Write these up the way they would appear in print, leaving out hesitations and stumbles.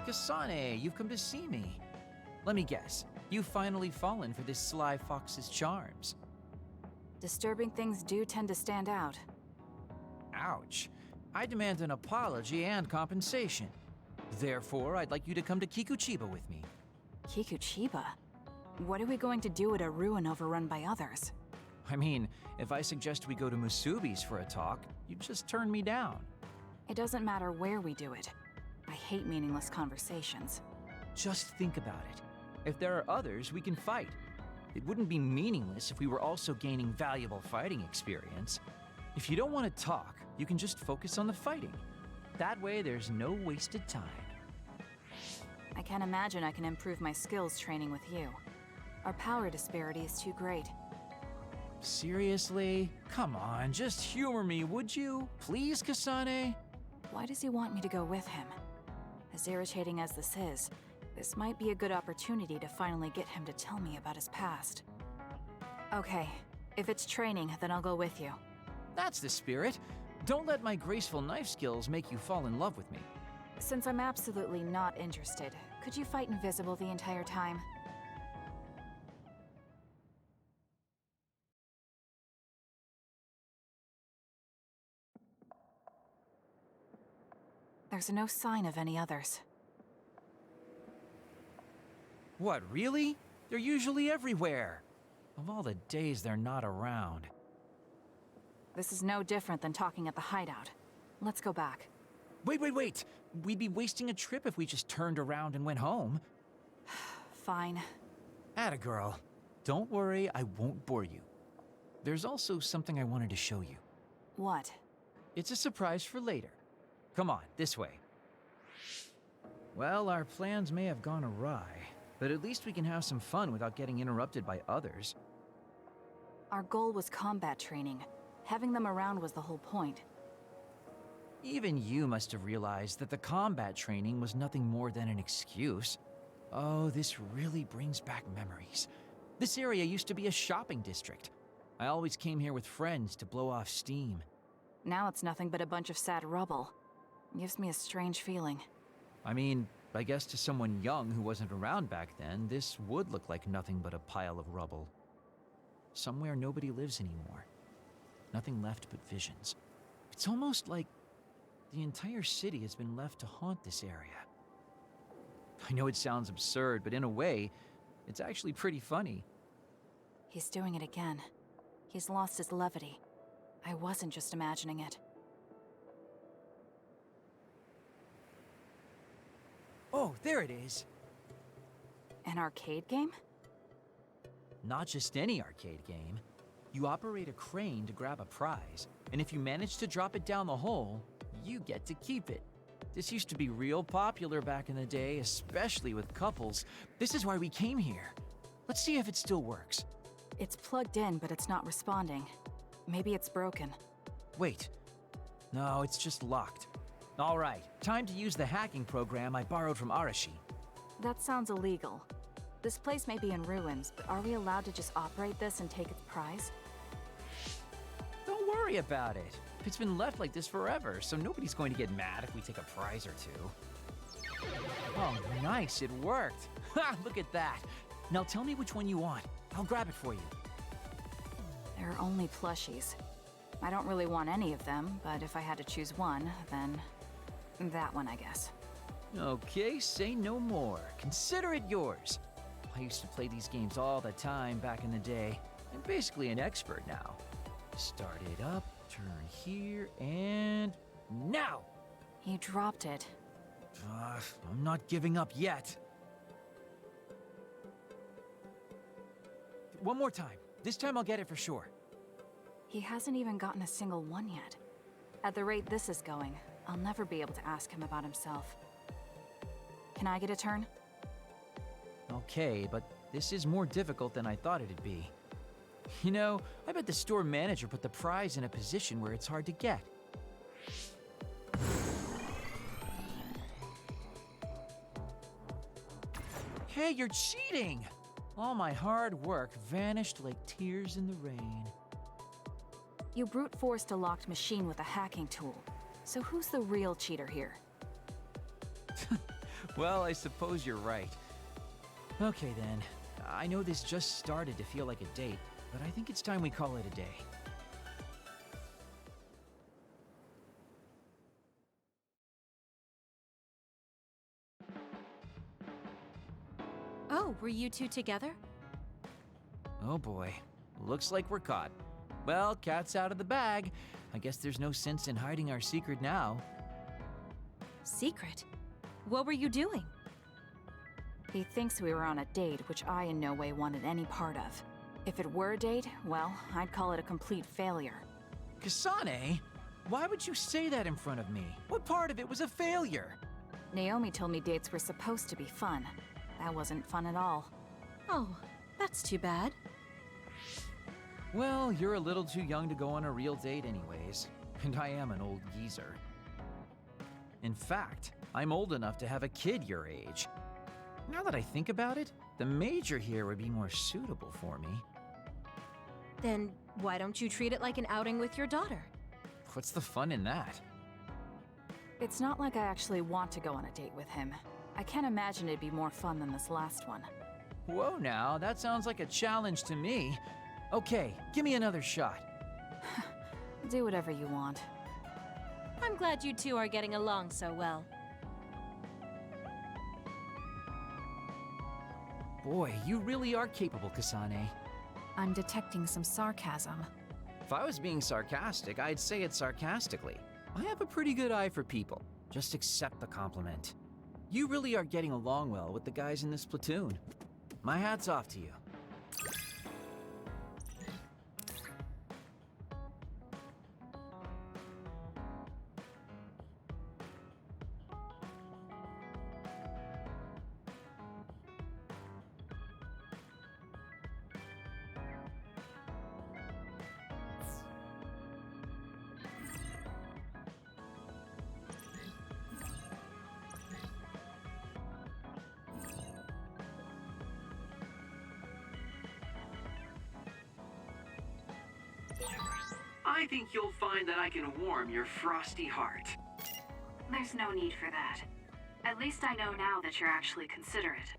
Kasane, you've come to see me. Let me guess, you've finally fallen for this sly fox's charms. Disturbing things do tend to stand out. Ouch. I demand an apology and compensation. Therefore, I'd like you to come to Kikuchiba with me. Kikuchiba? What are we going to do at a ruin overrun by others? I mean, if I suggest we go to Musubi's for a talk, you'd just turn me down. It doesn't matter where we do it. I hate meaningless conversations. Just think about it. If there are others, we can fight. It wouldn't be meaningless if we were also gaining valuable fighting experience. If you don't want to talk, you can just focus on the fighting. That way, there's no wasted time. I can't imagine I can improve my skills training with you. Our power disparity is too great. Seriously? Come on, just humor me, would you? Please, Kasane? Why does he want me to go with him? As irritating as this is, this might be a good opportunity to finally get him to tell me about his past. Okay, if it's training, then I'll go with you. That's the spirit. Don't let my graceful knife skills make you fall in love with me. Since I'm absolutely not interested, could you fight invisible the entire time? There's no sign of any others. What, really? They're usually everywhere. Of all the days they're not around. This is no different than talking at the hideout. Let's go back. Wait! We'd be wasting a trip if we just turned around and went home. Fine. Atta girl. Don't worry, I won't bore you. There's also something I wanted to show you. What? It's a surprise for later. Come on, this way. Well, our plans may have gone awry, but at least we can have some fun without getting interrupted by others. Our goal was combat training. Having them around was the whole point. Even you must have realized that the combat training was nothing more than an excuse. Oh, this really brings back memories. This area used to be a shopping district. I always came here with friends to blow off steam. Now it's nothing but a bunch of sad rubble. Gives me a strange feeling. I mean, I guess to someone young who wasn't around back then, this would look like nothing but a pile of rubble. Somewhere nobody lives anymore. Nothing left but visions. It's almost like the entire city has been left to haunt this area. I know it sounds absurd, but in a way, it's actually pretty funny. He's doing it again. He's lost his levity. I wasn't just imagining it. Oh, there it is. An arcade game? Not just any arcade game. You operate a crane to grab a prize, and if you manage to drop it down the hole, you get to keep it. This used to be real popular back in the day, especially with couples. This is why we came here. Let's see if it still works. It's plugged in, but it's not responding. Maybe it's broken. Wait. No, it's just locked. All right, time to use the hacking program I borrowed from Arashi. That sounds illegal. This place may be in ruins, but are we allowed to just operate this and take its prize? Don't worry about it. It's been left like this forever, so nobody's going to get mad if we take a prize or two. Oh, nice, it worked. Ha, look at that. Now tell me which one you want. I'll grab it for you. There are only plushies. I don't really want any of them, but if I had to choose one, then that one, I guess. Okay, say no more. Consider it yours. I used to play these games all the time back in the day. I'm basically an expert now. Start it up, turn here, and now! You dropped it. I'm not giving up yet. One more time. This time I'll get it for sure. He hasn't even gotten a single one yet. At the rate this is going, I'll never be able to ask him about himself. Can I get a turn? Okay, but this is more difficult than I thought it'd be. You know, I bet the store manager put the prize in a position where it's hard to get. Hey, you're cheating! All my hard work vanished like tears in the rain. You brute forced a locked machine with a hacking tool. So who's the real cheater here? Well, I suppose you're right. Okay then. I know this just started to feel like a date, but I think it's time we call it a day. Oh, were you two together? Oh boy. Looks like we're caught. Well, cat's out of the bag. I guess there's no sense in hiding our secret now. Secret? What were you doing? He thinks we were on a date, which I in no way wanted any part of. If it were a date, well, I'd call it a complete failure. Kasane? Why would you say that in front of me? What part of it was a failure? Naomi told me dates were supposed to be fun. That wasn't fun at all. Oh, that's too bad. Well, you're a little too young to go on a real date anyways, and I am an old geezer. In fact, I'm old enough to have a kid your age. Now that I think about it, the major here would be more suitable for me. Then why don't you treat it like an outing with your daughter? What's the fun in that? It's not like I actually want to go on a date with him. I can't imagine it'd be more fun than this last one. Whoa now, that sounds like a challenge to me. Okay, give me another shot. Do whatever you want. I'm glad you two are getting along so well. Boy, you really are capable, Kasane. I'm detecting some sarcasm. If I was being sarcastic, I'd say it sarcastically. I have a pretty good eye for people. Just accept the compliment. You really are getting along well with the guys in this platoon. My hat's off to you. I think you'll find that I can warm your frosty heart. There's no need for that. At least I know now that you're actually considerate.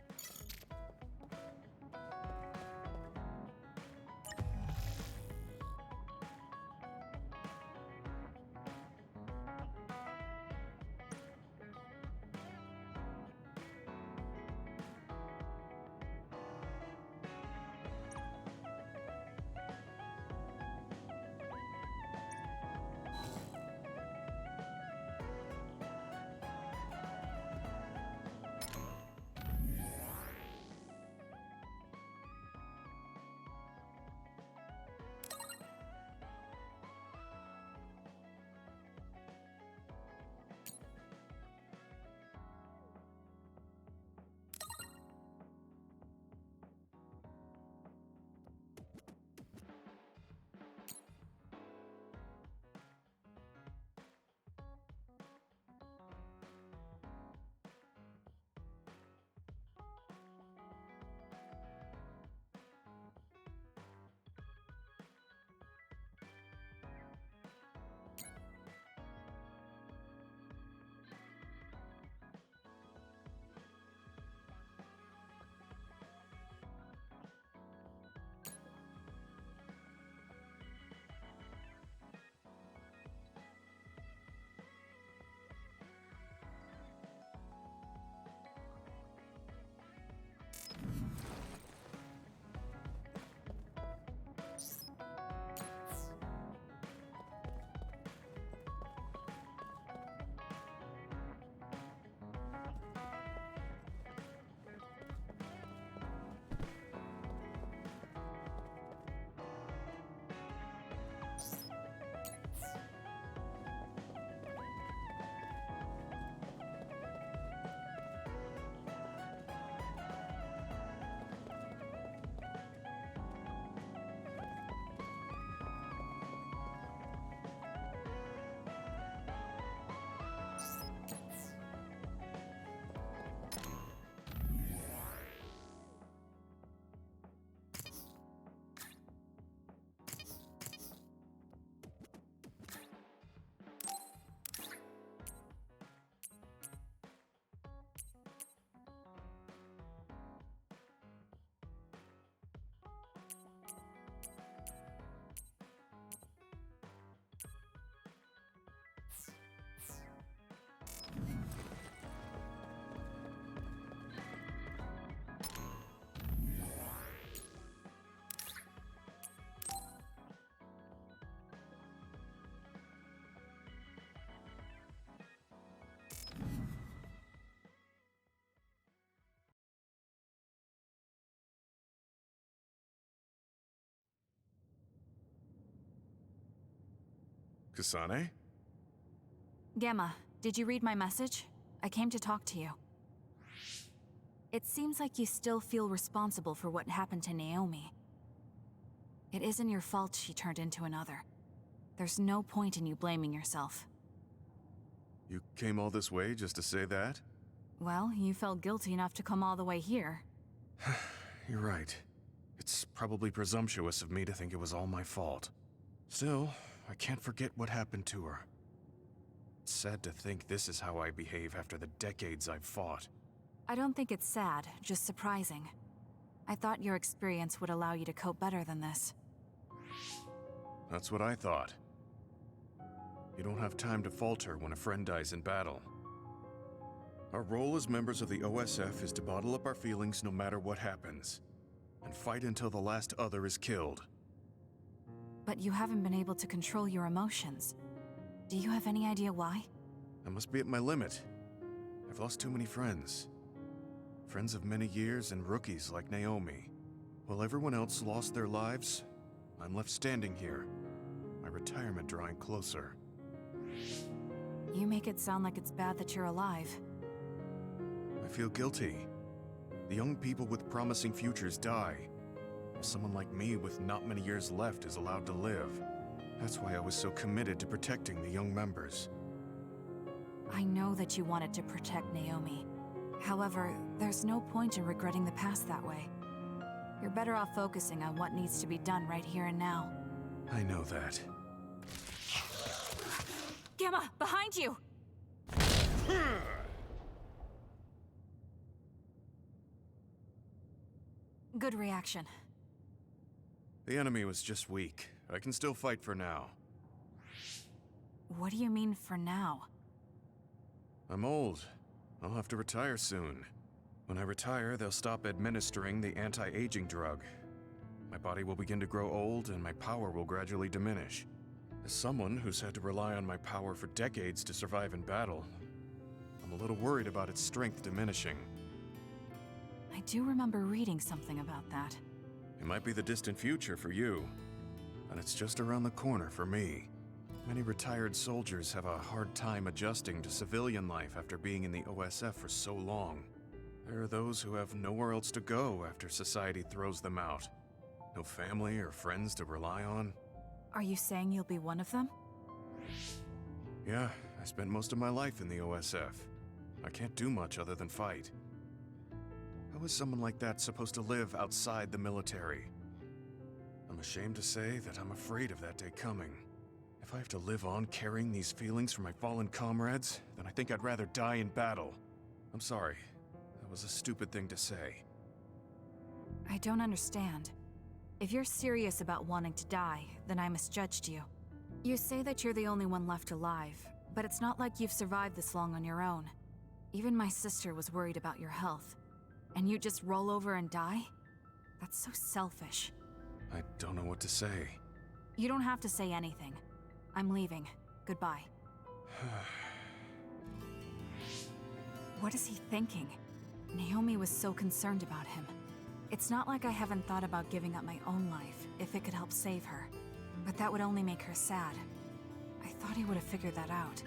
Kasane? Gamma, did you read my message? I came to talk to you. It seems like you still feel responsible for what happened to Naomi. It isn't your fault she turned into another. There's no point in you blaming yourself. You came all this way just to say that? Well, you felt guilty enough to come all the way here. You're right. It's probably presumptuous of me to think it was all my fault. Still, I can't forget what happened to her. It's sad to think this is how I behave after the decades I've fought. I don't think it's sad, just surprising. I thought your experience would allow you to cope better than this. That's what I thought. You don't have time to falter when a friend dies in battle. Our role as members of the OSF is to bottle up our feelings no matter what happens, and fight until the last other is killed. But you haven't been able to control your emotions. Do you have any idea why? I must be at my limit. I've lost too many friends. Friends of many years and rookies like Naomi. While everyone else lost their lives, I'm left standing here, my retirement drawing closer. You make it sound like it's bad that you're alive. I feel guilty. The young people with promising futures die, while someone like me with not many years left is allowed to live. That's why I was so committed to protecting the young members. I know that you wanted to protect Naomi. However, there's no point in regretting the past that way. You're better off focusing on what needs to be done right here and now. I know that. Gamma, behind you! Good reaction. The enemy was just weak. I can still fight for now. What do you mean for now? I'm old. I'll have to retire soon. When I retire, they'll stop administering the anti-aging drug. My body will begin to grow old and my power will gradually diminish. As someone who's had to rely on my power for decades to survive in battle, I'm a little worried about its strength diminishing. I do remember reading something about that. It might be the distant future for you, but it's just around the corner for me. Many retired soldiers have a hard time adjusting to civilian life after being in the OSF for so long. There are those who have nowhere else to go after society throws them out. No family or friends to rely on. Are you saying you'll be one of them? Yeah, I spent most of my life in the OSF. I can't do much other than fight. How is someone like that supposed to live outside the military? I'm ashamed to say that I'm afraid of that day coming. If I have to live on carrying these feelings for my fallen comrades, then I think I'd rather die in battle. I'm sorry. That was a stupid thing to say. I don't understand. If you're serious about wanting to die, then I misjudged you. You say that you're the only one left alive, but it's not like you've survived this long on your own. Even my sister was worried about your health. And you just roll over and die? That's so selfish. I don't know what to say. You don't have to say anything. I'm leaving. Goodbye. What is he thinking? Naomi was so concerned about him. It's not like I haven't thought about giving up my own life if it could help save her. But that would only make her sad. I thought he would have figured that out.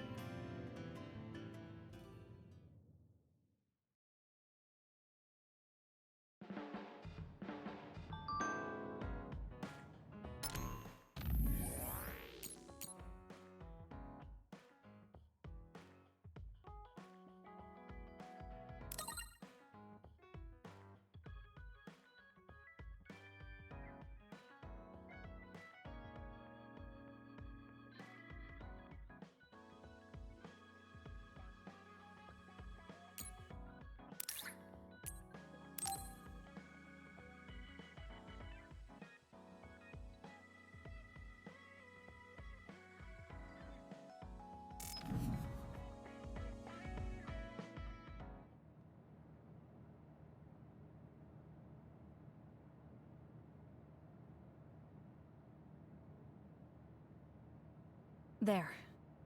There.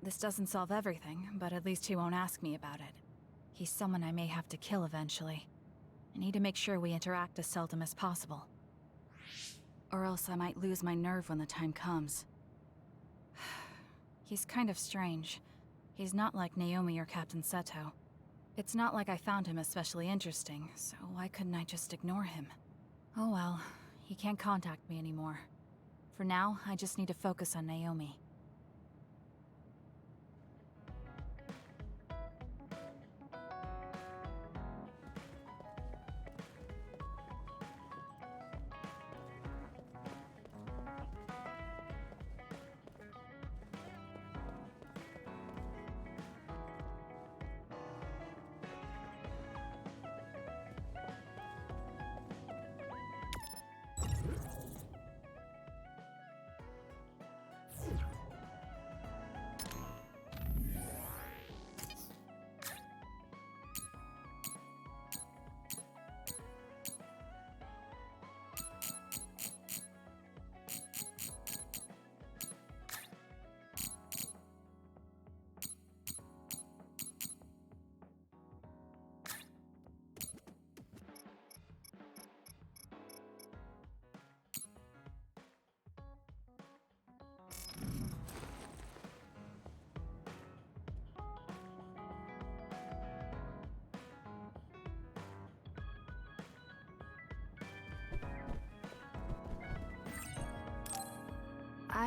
This doesn't solve everything, but at least he won't ask me about it. He's someone I may have to kill eventually. I need to make sure we interact as seldom as possible. Or else I might lose my nerve when the time comes. He's kind of strange. He's not like Naomi or Captain Seto. It's not like I found him especially interesting, so why couldn't I just ignore him? Oh well, he can't contact me anymore. For now, I just need to focus on Naomi.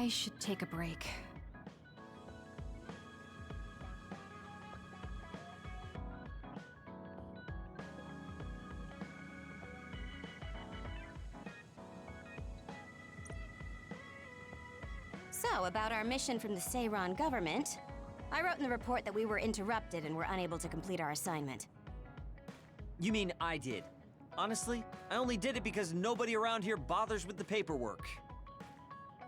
I should take a break. So, about our mission from the Seiran government, I wrote in the report that we were interrupted and were unable to complete our assignment. You mean I did? Honestly, I only did it because nobody around here bothers with the paperwork.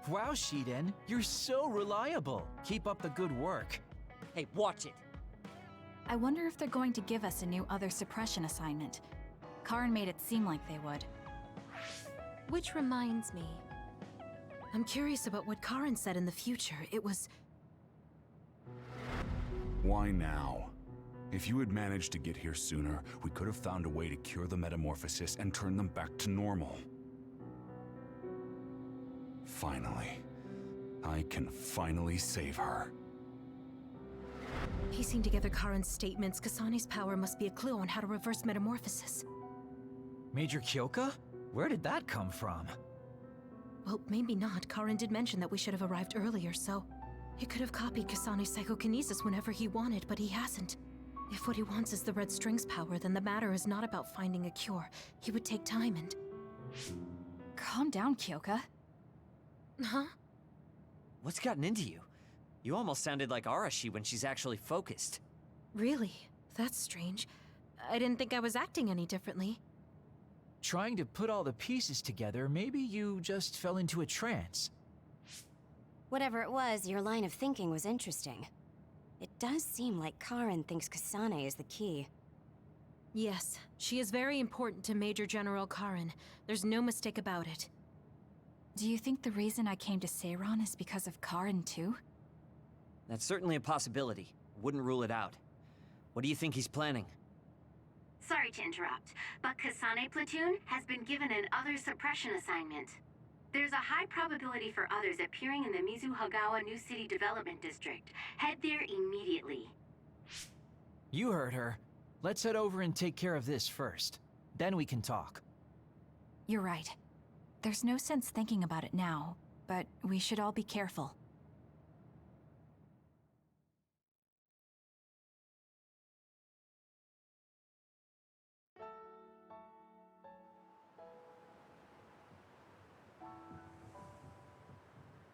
Wow, Shiden, you're so reliable. Keep up the good work. Hey, watch it. I wonder if they're going to give us a new other suppression assignment. Karin made it seem like they would. Which reminds me, I'm curious about what Karin said in the future. It was... Why now? If you had managed to get here sooner, we could have found a way to cure the metamorphosis and turn them back to normal. Finally. I can finally save her. Piecing together Karin's statements, Kasane's power must be a clue on how to reverse metamorphosis. Major Kyoka? Where did that come from? Well, maybe not. Karin did mention that we should have arrived earlier, so... He could have copied Kasane's psychokinesis whenever he wanted, but he hasn't. If what he wants is the Red String's power, then the matter is not about finding a cure. He would take time and... Calm down, Kyoka. Huh? What's gotten into you? You almost sounded like Arashi when she's actually focused. Really? That's strange. I didn't think I was acting any differently. Trying to put all the pieces together, maybe you just fell into a trance. Whatever it was, your line of thinking was interesting. It does seem like Karin thinks Kasane is the key. Yes, she is very important to Major General Karin. There's no mistake about it. Do you think the reason I came to Seiran is because of Karin too? That's certainly a possibility. Wouldn't rule it out. What do you think he's planning? Sorry to interrupt, but Kasane Platoon has been given an other suppression assignment. There's a high probability for others appearing in the Mizuhagawa New City Development District. Head there immediately. You heard her. Let's head over and take care of this first. Then we can talk. You're right. There's no sense thinking about it now, but we should all be careful.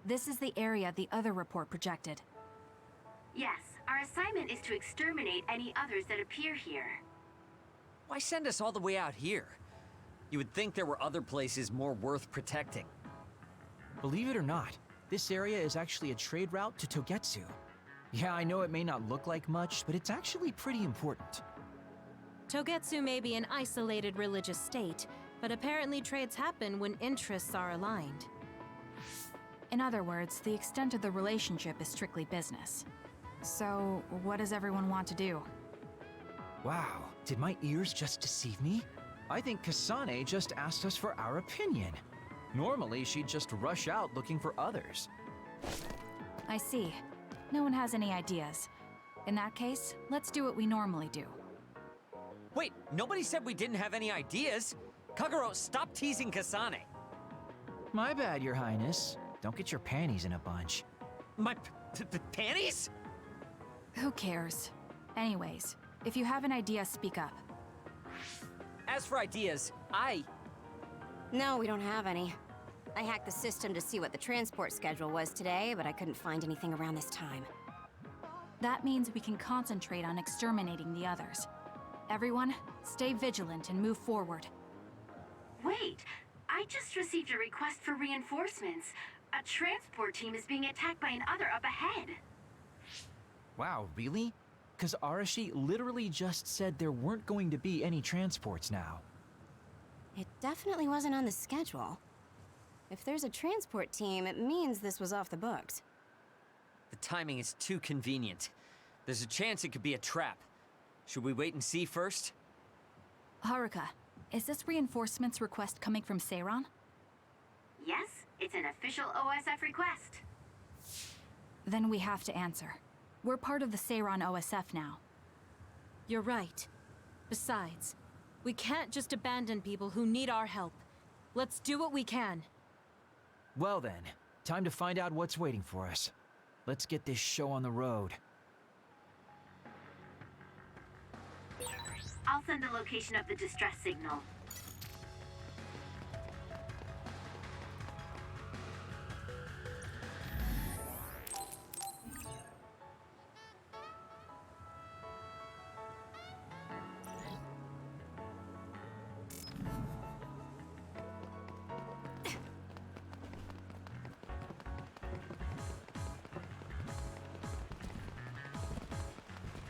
This is the area the other report projected. Yes, our assignment is to exterminate any others that appear here. Why send us all the way out here? You would think there were other places more worth protecting. Believe it or not, this area is actually a trade route to Togetsu. Yeah, I know it may not look like much, but it's actually pretty important. Togetsu may be an isolated religious state, but apparently trades happen when interests are aligned. In other words, the extent of the relationship is strictly business. So, what does everyone want to do? Wow, did my ears just deceive me? I think Kasane just asked us for our opinion. Normally, she'd just rush out looking for others. I see. no one has any ideas. In that case, let's do what we normally do. Wait, nobody said we didn't have any ideas. Kagero, stop teasing Kasane. My bad, Your Highness. Don't get your panties in a bunch. My panties? Who cares? Anyways, if you have an idea, speak up. As for ideas, No, we don't have any. I hacked the system to see what the transport schedule was today, but I couldn't find anything around this time. That means we can concentrate on exterminating the others. Everyone, stay vigilant and move forward. Wait, I just received a request for reinforcements. A transport team is being attacked by another up ahead. Wow, really? Because Arashi literally just said there weren't going to be any transports now. It definitely wasn't on the schedule. If there's a transport team, it means this was off the books. the timing is too convenient. There's a chance it could be a trap. Should we wait and see first? Haruka, is this reinforcements request coming from Seiran? Yes, it's an official OSF request. Then we have to answer. We're part of the Seiran OSF now. You're right. Besides, we can't just abandon people who need our help. Let's do what we can. Well then, time to find out what's waiting for us. Let's get this show on the road. I'll send the location of the distress signal.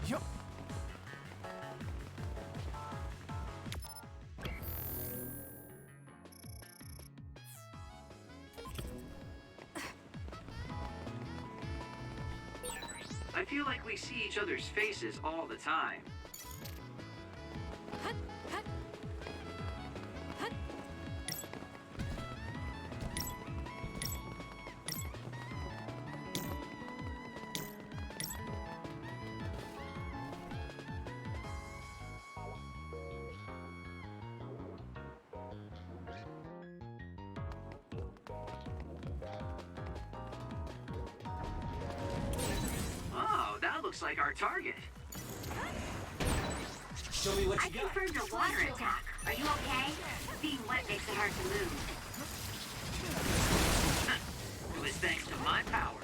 Yup. I feel like we see each other's faces all the time. Oh, that looks like our target. Show me what I you got. confirmed your water attack. Are you okay? Being wet makes it hard to move. It was thanks to my power.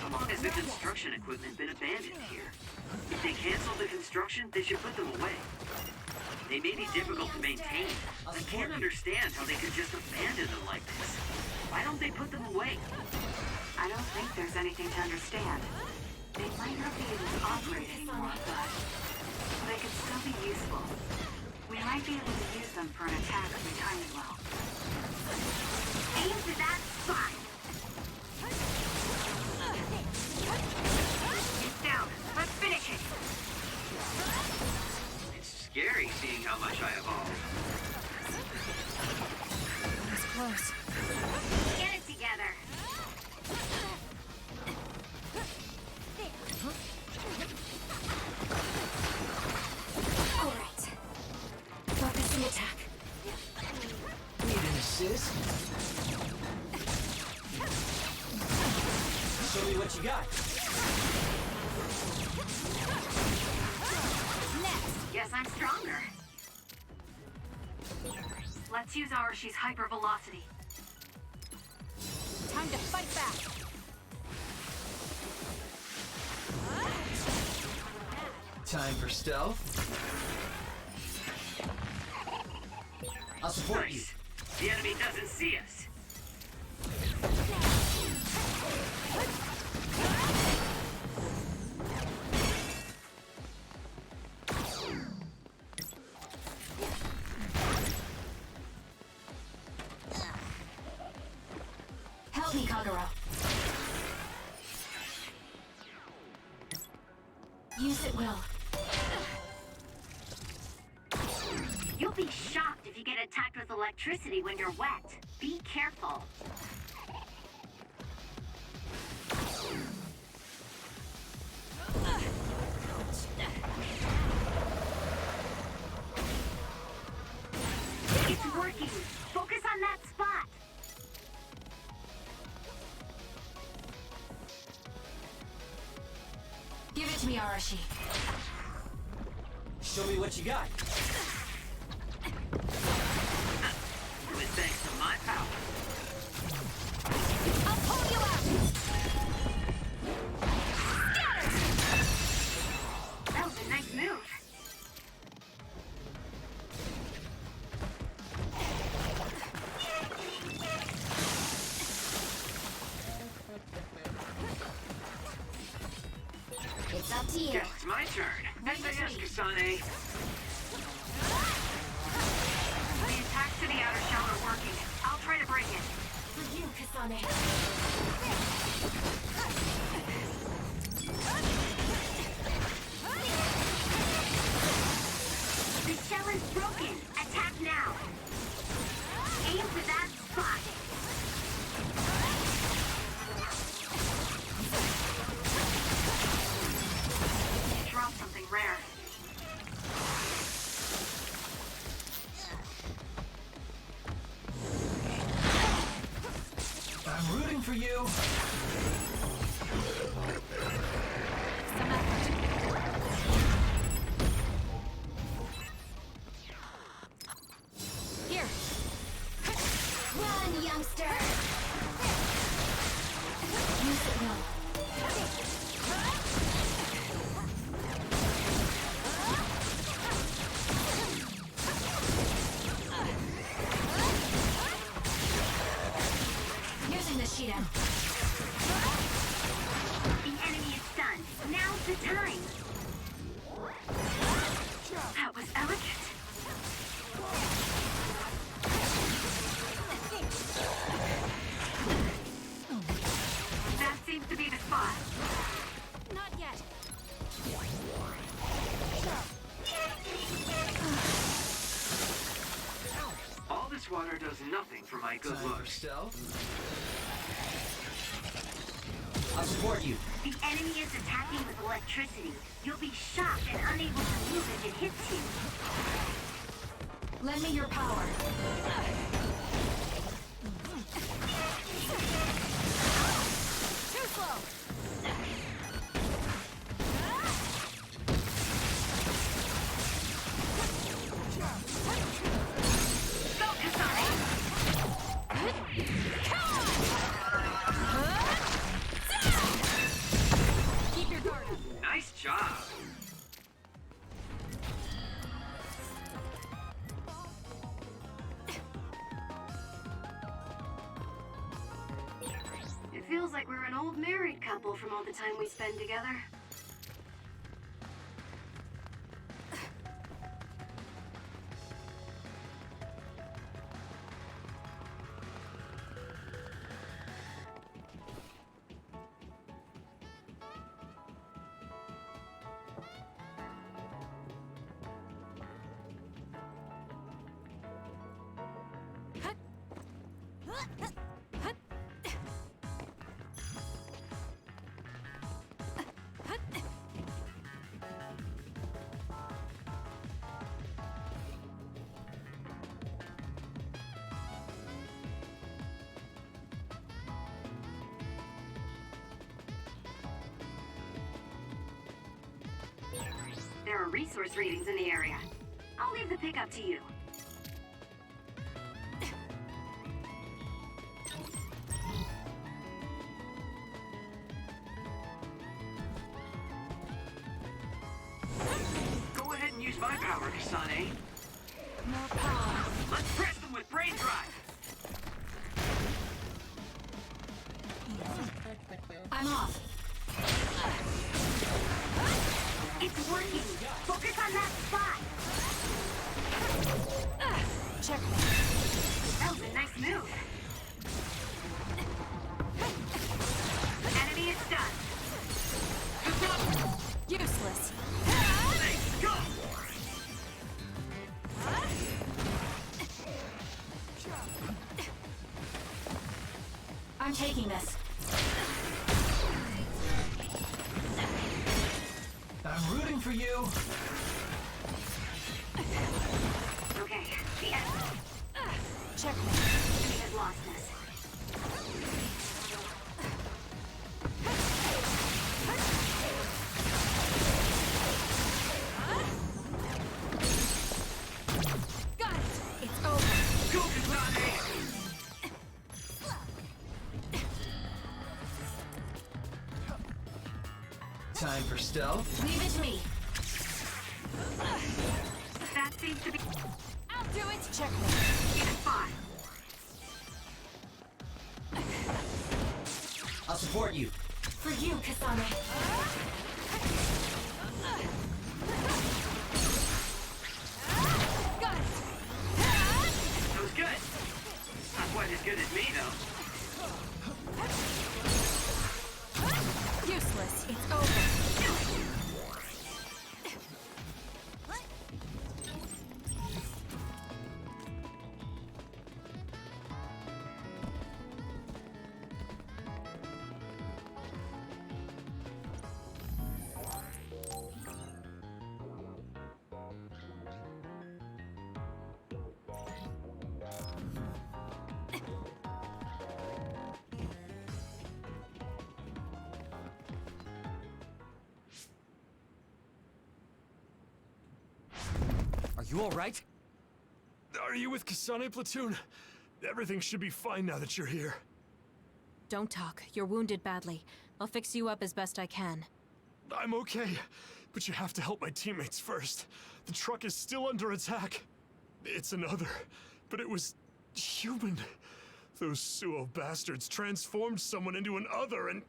How long has the construction equipment been abandoned here? If they cancel the construction, they should put them away. They may be difficult to maintain. I can't understand how they could just abandon them like this. Why don't they put them away? I don't think there's anything to understand. They might not be able to operate anymore, but they could still be useful. We might be able to use them for an attack if we time it well. Aim for that spot! It's down. Let's finish it! It's scary seeing how much I evolved. That was close. Get it together! All right. Focus the attack. Need an assist? Show me what you got. Guess I'm stronger. Let's use Arashi's hypervelocity. Time to fight back. Time for stealth. I'll support you. Nice. The enemy doesn't see us. Help me, Kagura. Use it well. You'll be shocked if you get attacked with electricity when you're wet. Be careful. It's working. Focus on that spot. Give it to me, Arashi. Show me what you got. It was thanks to my power. I'll pull you out! That was a nice move. It's up to you. Guess it's my turn. SAS, Kasane. The attacks to the outer shell are working. I'll try to break it. For you, Kasane. The shell is broken. Attack now. Aim for that spot. Drop something rare. I'm rooting for you. Here. Run, youngster. Use it well. Using the Shidan. The enemy is stunned. Now's the time. That was elegant. That seems to be the spot. Not yet. All this water does nothing for my good Time for looks. stealth. I'll support you. The enemy is attacking with electricity. You'll be shocked and unable to move if it hits you. Lend me your power. Too slow. Go, Kasane! Keep your guard up. Nice job. It feels like we're an old married couple from all the time we spend together. There are resource readings in the area. I'll leave the pickup to you. Kasane. More power. Let's press them with brain drive. I'm off. It's working. Focus on that spot. Check. That was a nice move. Enemy is done. Useless. Go! I'm taking this. I'm rooting for you. Okay, the enemy Check. has lost us. Got it. It's over. Go, Kasane! Time for stealth. Leave it to me. That seems to be I'll do it. Check. in a spot. I'll support you. For you, Kasane. Got it. That was good. Not quite as good as me, though. Useless. It's over. Are you all right? Are you with Kasane platoon? Everything should be fine now that you're here. Don't talk. You're wounded badly. I'll fix you up as best I can. I'm okay, but you have to help my teammates first. The truck is still under attack. It's another, but it was human. Those Suo bastards transformed someone into an other and...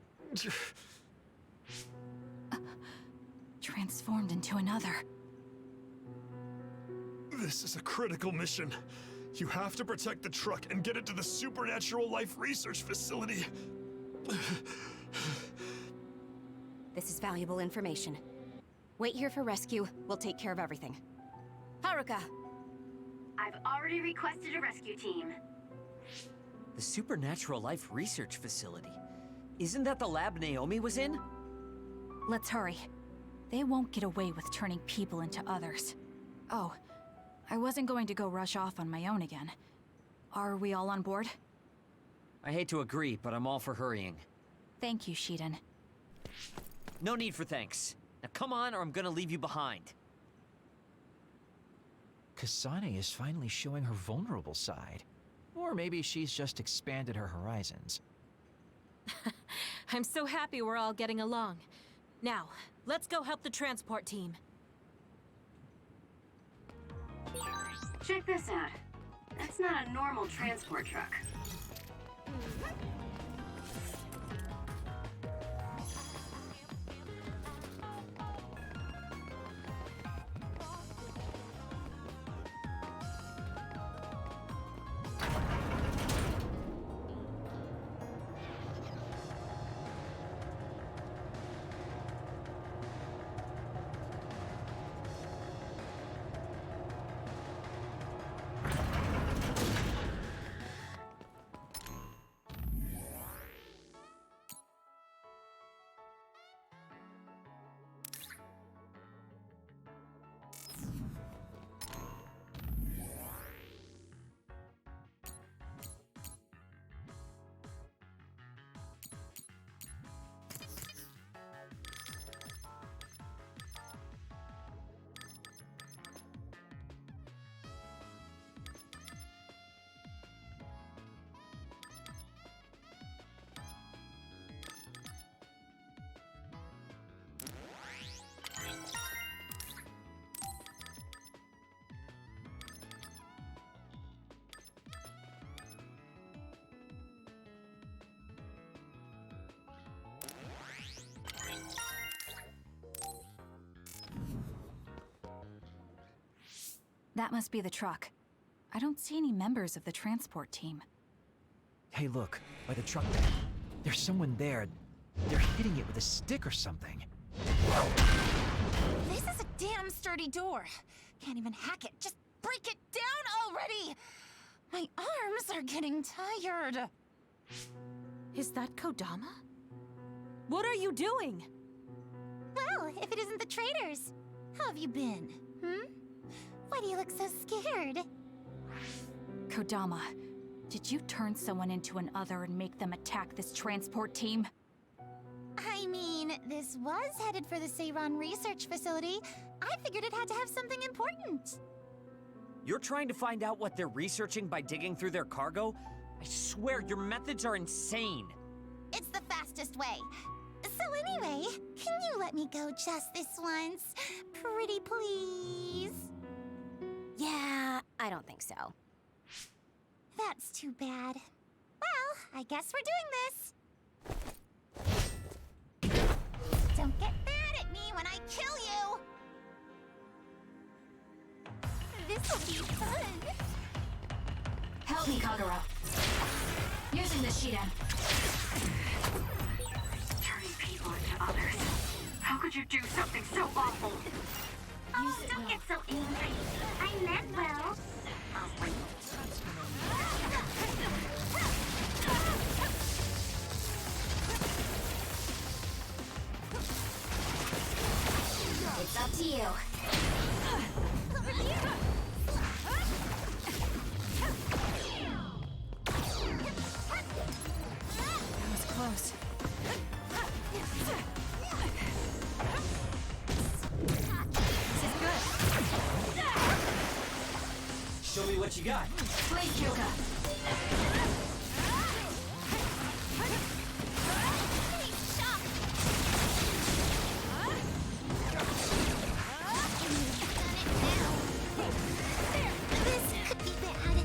Transformed into another. This is a critical mission. You have to protect the truck and get it to the Supernatural Life Research Facility. This is valuable information. Wait here for rescue. We'll take care of everything. Haruka! I've already requested a rescue team. The Supernatural Life Research Facility. Isn't that the lab Naomi was in? Let's hurry. They won't get away with turning people into others. Oh, I wasn't going to go rush off on my own again. Are we all on board? I hate to agree, but I'm all for hurrying. Thank you, Shiden. No need for thanks. Now come on, or I'm gonna leave you behind. Kasane is finally showing her vulnerable side. Or maybe she's just expanded her horizons. I'm so happy we're all getting along. Now, let's go help the transport team. Check this out. That's not a normal transport truck. That must be the truck. I don't see any members of the transport team. Hey, look, by the truck there. There's someone there. They're hitting it with a stick or something. This is a damn sturdy door. Can't even hack it. Just break it down already! My arms are getting tired. Is that Kodama? What are you doing? Well, if it isn't the traitors. How have you been? Why do you look so scared? Kodama, did you turn someone into an other and make them attack this transport team? I mean, this was headed for the Seiran research facility. I figured it had to have something important. You're trying to find out what they're researching by digging through their cargo? I swear, your methods are insane. It's the fastest way. So anyway, can you let me go just this once? Pretty please? Yeah, I don't think so. That's too bad. Well, I guess we're doing this. Don't get mad at me when I kill you! This'll be fun! Help me, Kagura. Using the Shiden. Turning people into others. How could you do something so awful? Oh, don't get so angry. I meant well. It's up to you. Over here! That was close. This is good. Show me what you got. Please, Kyoka. This could be bad.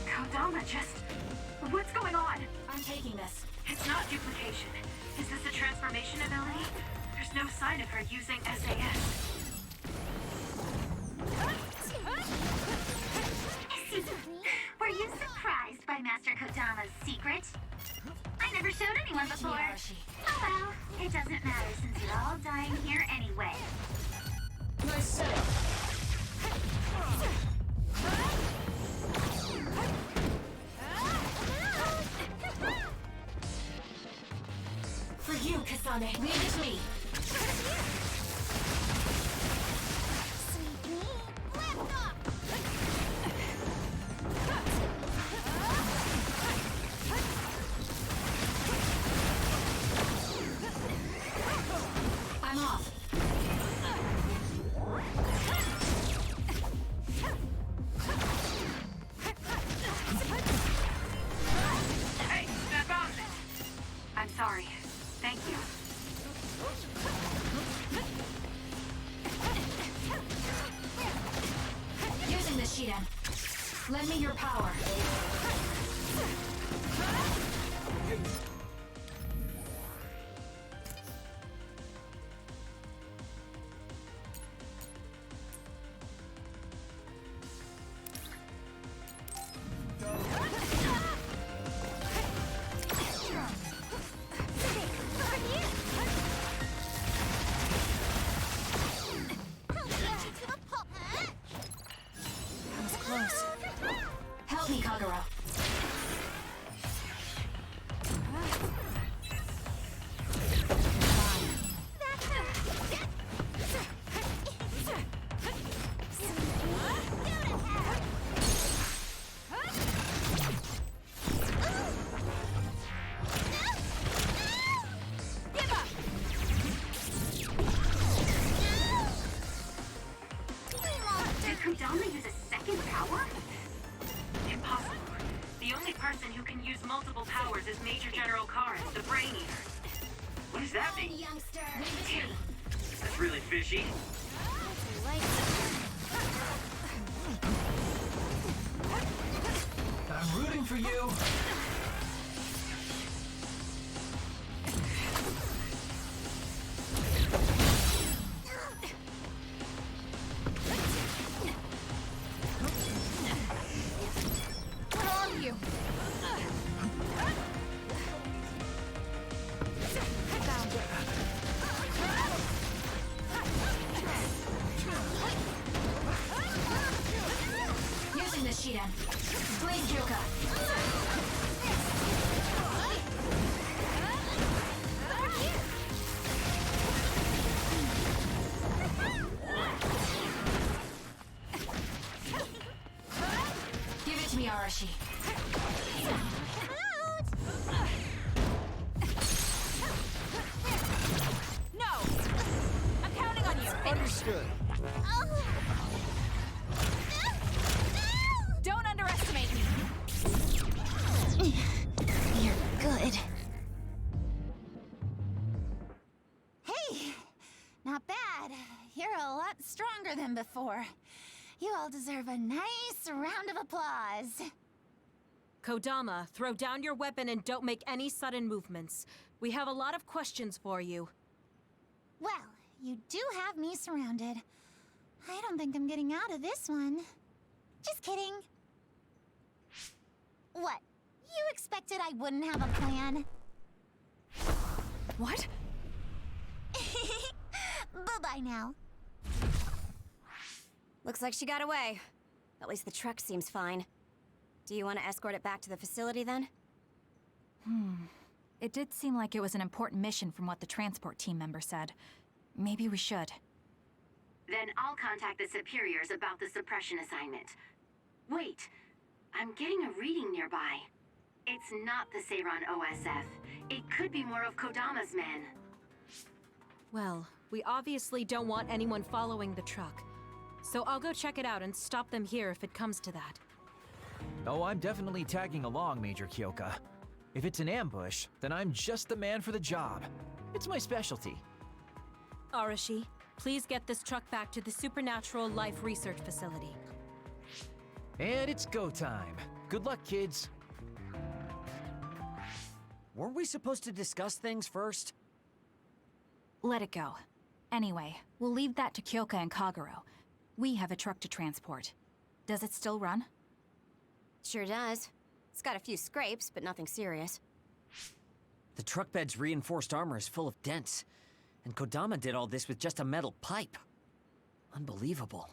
Kodama just... What's going on? I'm taking this. It's not duplication. Is this a transformation ability? There's no sign of her using SAS. Excuse me. Were you surprised by Master Kodama's secret? I never showed anyone before. Miyarashi. Oh well, it doesn't matter since you're all dying here anyway. Nice setup. For you, Kasane. Leave it to me. Sweet me. Lift up! I'm off. Hey, snap out of it! I'm sorry. Thank you. Using the Shiden. Lend me your power. That was close. Help me, Kagura. Did Kodama use a second power? Impossible. The only person who can use multiple powers is Major General Karen, the Brain Eater. What does that mean? Youngster. Damn, that's really fishy. I'm rooting for you. Where are you? Found it. Using the Shidan. Please, Kyoka. Give it to me, Arashi. No! I'm counting on you. Understood. Don't underestimate me. You're good. Hey, not bad. You're a lot stronger than before. You all deserve a nice round of applause. Kodama, throw down your weapon and don't make any sudden movements. We have a lot of questions for you. Well, you do have me surrounded. I don't think I'm getting out of this one. Just kidding. What? You expected I wouldn't have a plan? What? Bye-bye now. Looks like she got away. At least the truck seems fine. Do you want to escort it back to the facility then? It did seem like it was an important mission from what the transport team member said. Maybe we should. Then I'll contact the superiors about the suppression assignment. Wait, I'm getting a reading nearby. It's not the Seiran OSF. It could be more of Kodama's men. Well, we obviously don't want anyone following the truck. So I'll go check it out and stop them here if it comes to that. Oh, I'm definitely tagging along, Major Kyoka. If it's an ambush, then I'm just the man for the job. It's my specialty. Arashi, please get this truck back to the Supernatural Life Research Facility. And it's go time. Good luck, kids. Weren't we supposed to discuss things first? Let it go. Anyway, we'll leave that to Kyoka and Kagero. We have a truck to transport. Does it still run? Sure does. It's got a few scrapes, but nothing serious. The truck bed's reinforced armor is full of dents, and Kodama did all this with just a metal pipe. Unbelievable.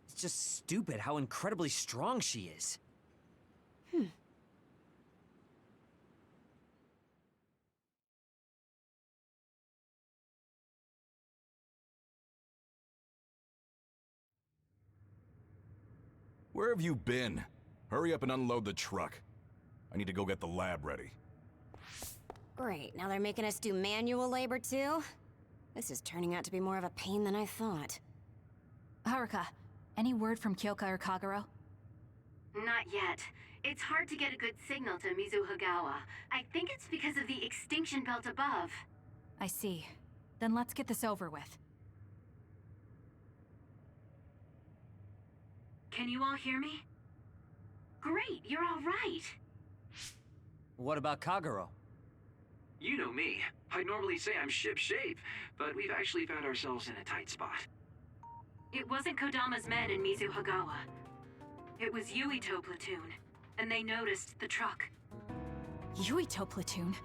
It's just stupid how incredibly strong she is. Where have you been? Hurry up and unload the truck. I need to go get the lab ready. Great, now they're making us do manual labor too? This is turning out to be more of a pain than I thought. Haruka, any word from Kyoka or Kagero? Not yet. It's hard to get a good signal to Mizuhagawa. I think it's because of the extinction belt above. I see. Then let's get this over with. Can you all hear me? Great, you're all right. What about Kagero? You know me. I'd normally say I'm ship-shape, but we've actually found ourselves in a tight spot. It wasn't Kodama's men in Mizuhagawa. It was Yuito platoon, and they noticed the truck. Yuito platoon?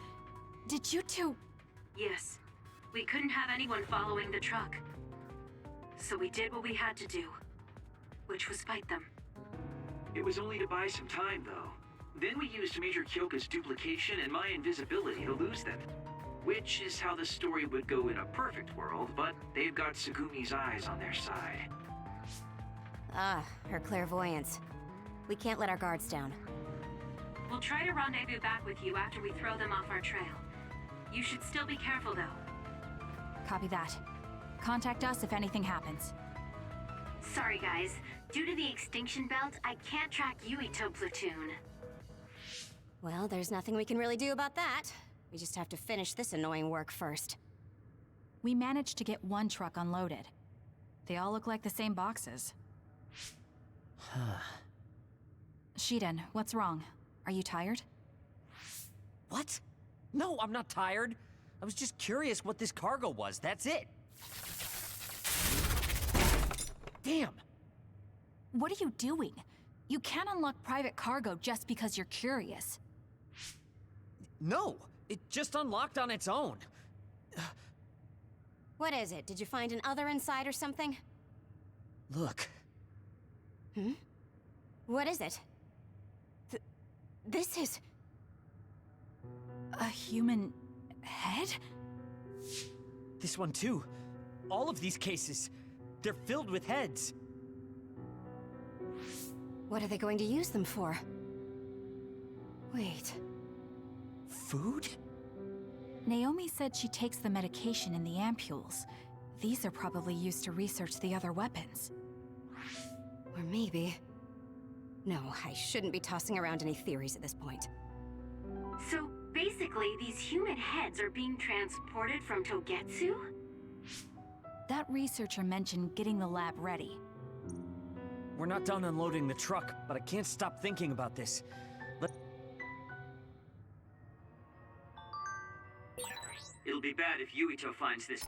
Did you two... Yes. We couldn't have anyone following the truck. So we did what we had to do, which was fight them. It was only to buy some time, though. Then we used Major Kyoka's duplication and my invisibility to lose them. Which is how the story would go in a perfect world, but they've got Segumi's eyes on their side. Ah, her clairvoyance. We can't let our guards down. We'll try to rendezvous back with you after we throw them off our trail. You should still be careful, though. Copy that. Contact us if anything happens. Sorry, guys. Due to the extinction belt, I can't track Yuito platoon. Well, there's nothing we can really do about that. We just have to finish this annoying work first. We managed to get one truck unloaded. They all look like the same boxes. Shiden, what's wrong? Are you tired? What? No, I'm not tired. I was just curious what this cargo was, that's it. Damn! What are you doing? You can't unlock private cargo just because you're curious. No, it just unlocked on its own. What is it? Did you find an other inside or something? Look. Hmm? What is it? This is... A human head? This one too. All of these cases, they're filled with heads. What are they going to use them for? Wait. Food? Naomi said she takes the medication in the ampules. These are probably used to research the other weapons. Or maybe... No, I shouldn't be tossing around any theories at this point. So basically, these human heads are being transported from Togetsu? That researcher mentioned getting the lab ready. We're not done unloading the truck, but I can't stop thinking about this. It'll be bad if Yuito finds this.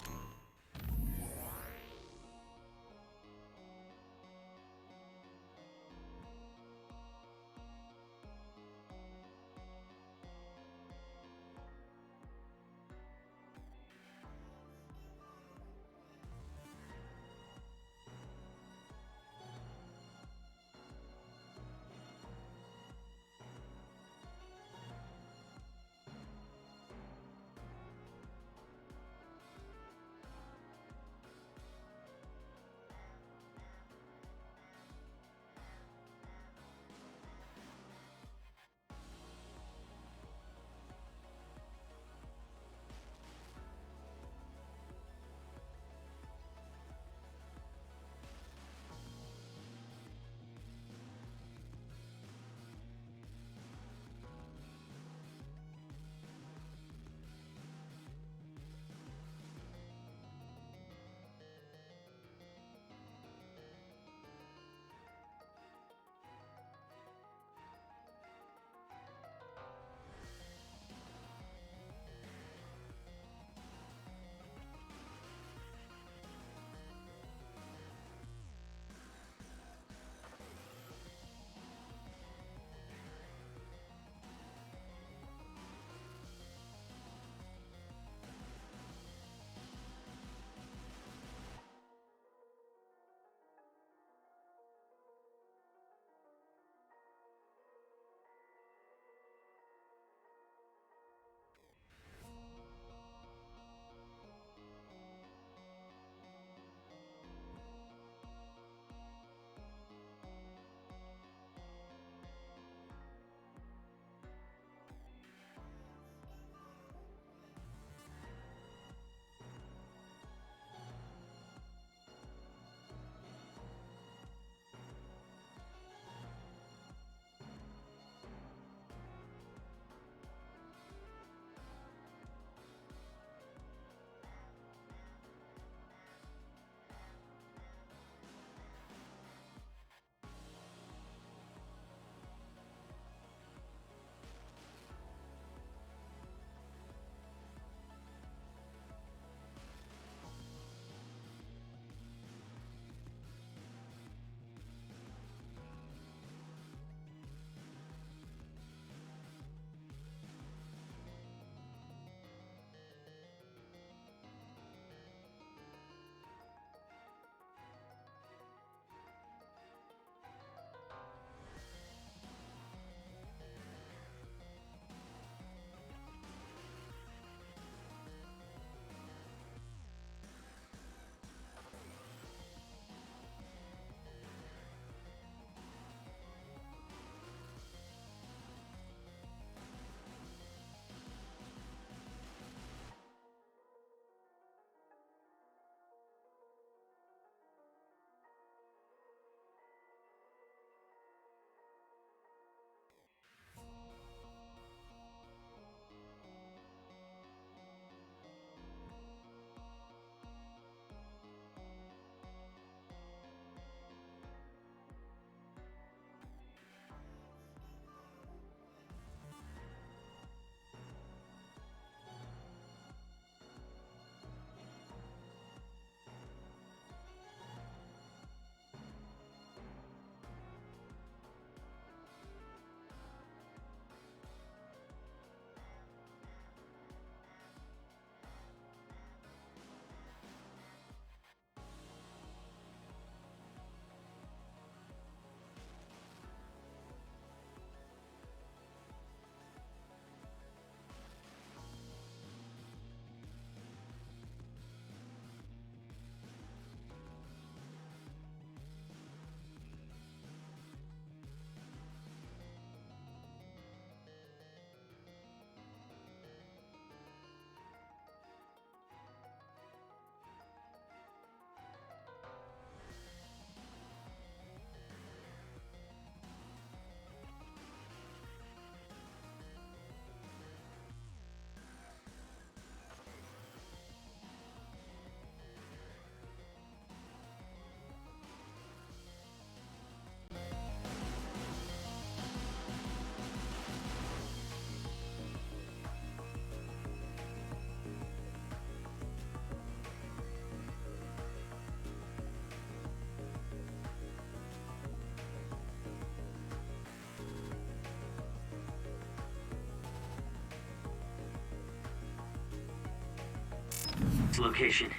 next location.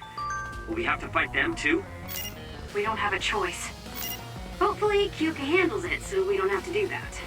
Will we have to fight them too? We don't have a choice. Hopefully, Kyuka handles it so we don't have to do that.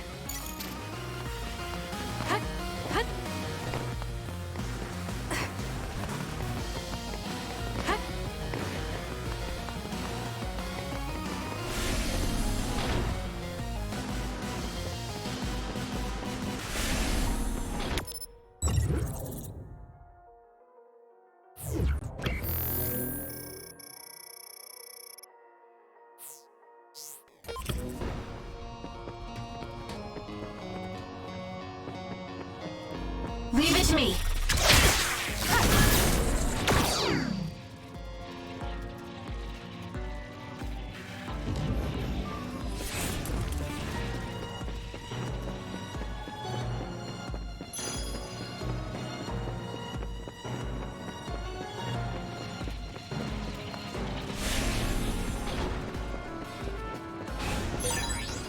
Leave it to me.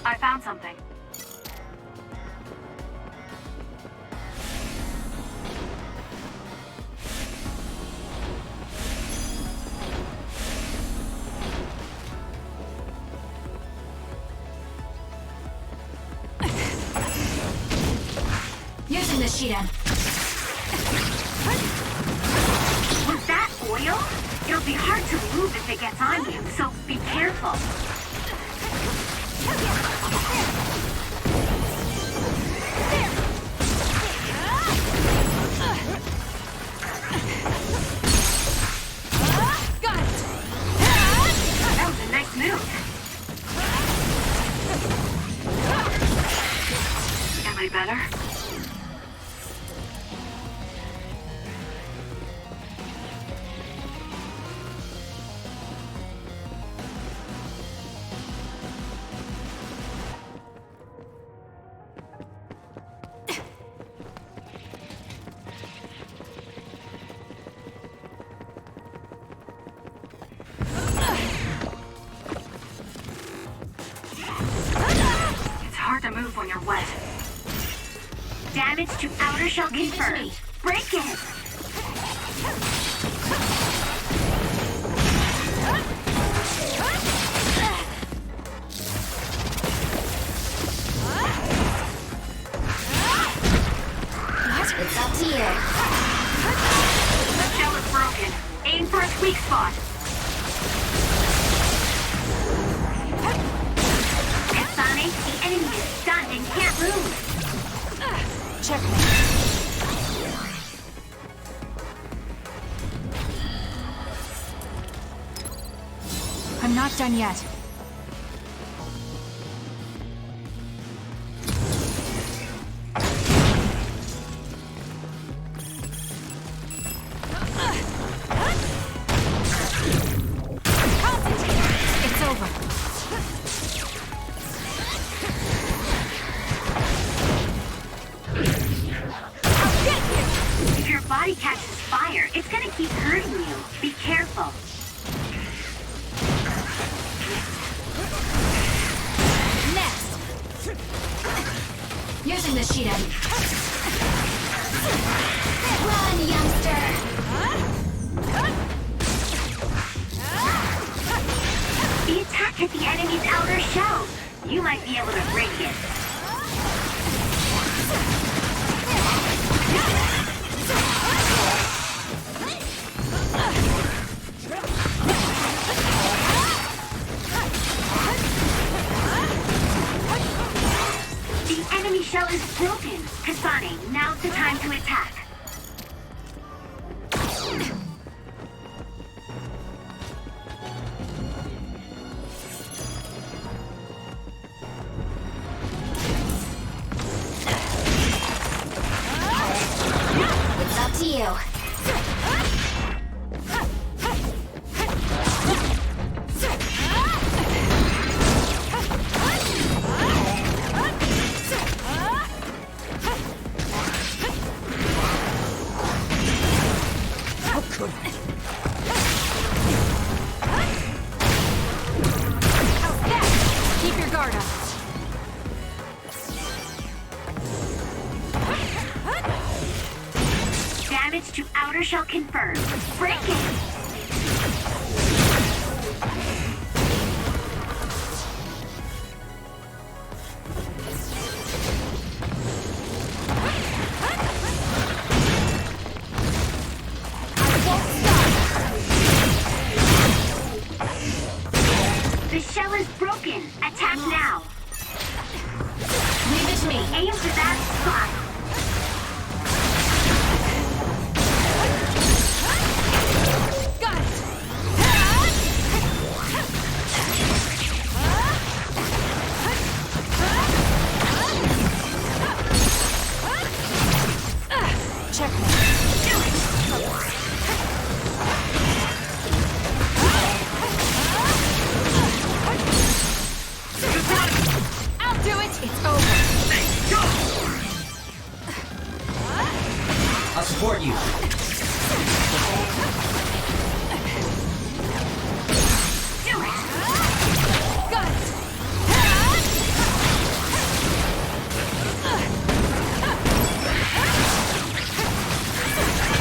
I found something. Using the Shidan. Was that oil? It'll be hard to move if it gets on you, so be careful. Got it. That was a nice move. Am I better? It's hard to move when you're wet. Damage to outer shell confirmed. Break it! It's up to you. The shell is broken. Aim for its weak spot. Kasane, the enemy is stunned and can't move. Checkmate. I'm not done yet. It's over. If your body catches fire, it's gonna keep hurting you. Be careful. Next. Using the Shidan. Run, youngster. The attack hit the enemy's outer shell. You might be able to break it. The enemy shell is broken. Kasane, now's the time to attack. It's up to you. shell is broken. Attack now. Leave it to me. Aim to that spot. Got it. Checkmate. I'll do it. It's over. I'll support you. Do it. Got it.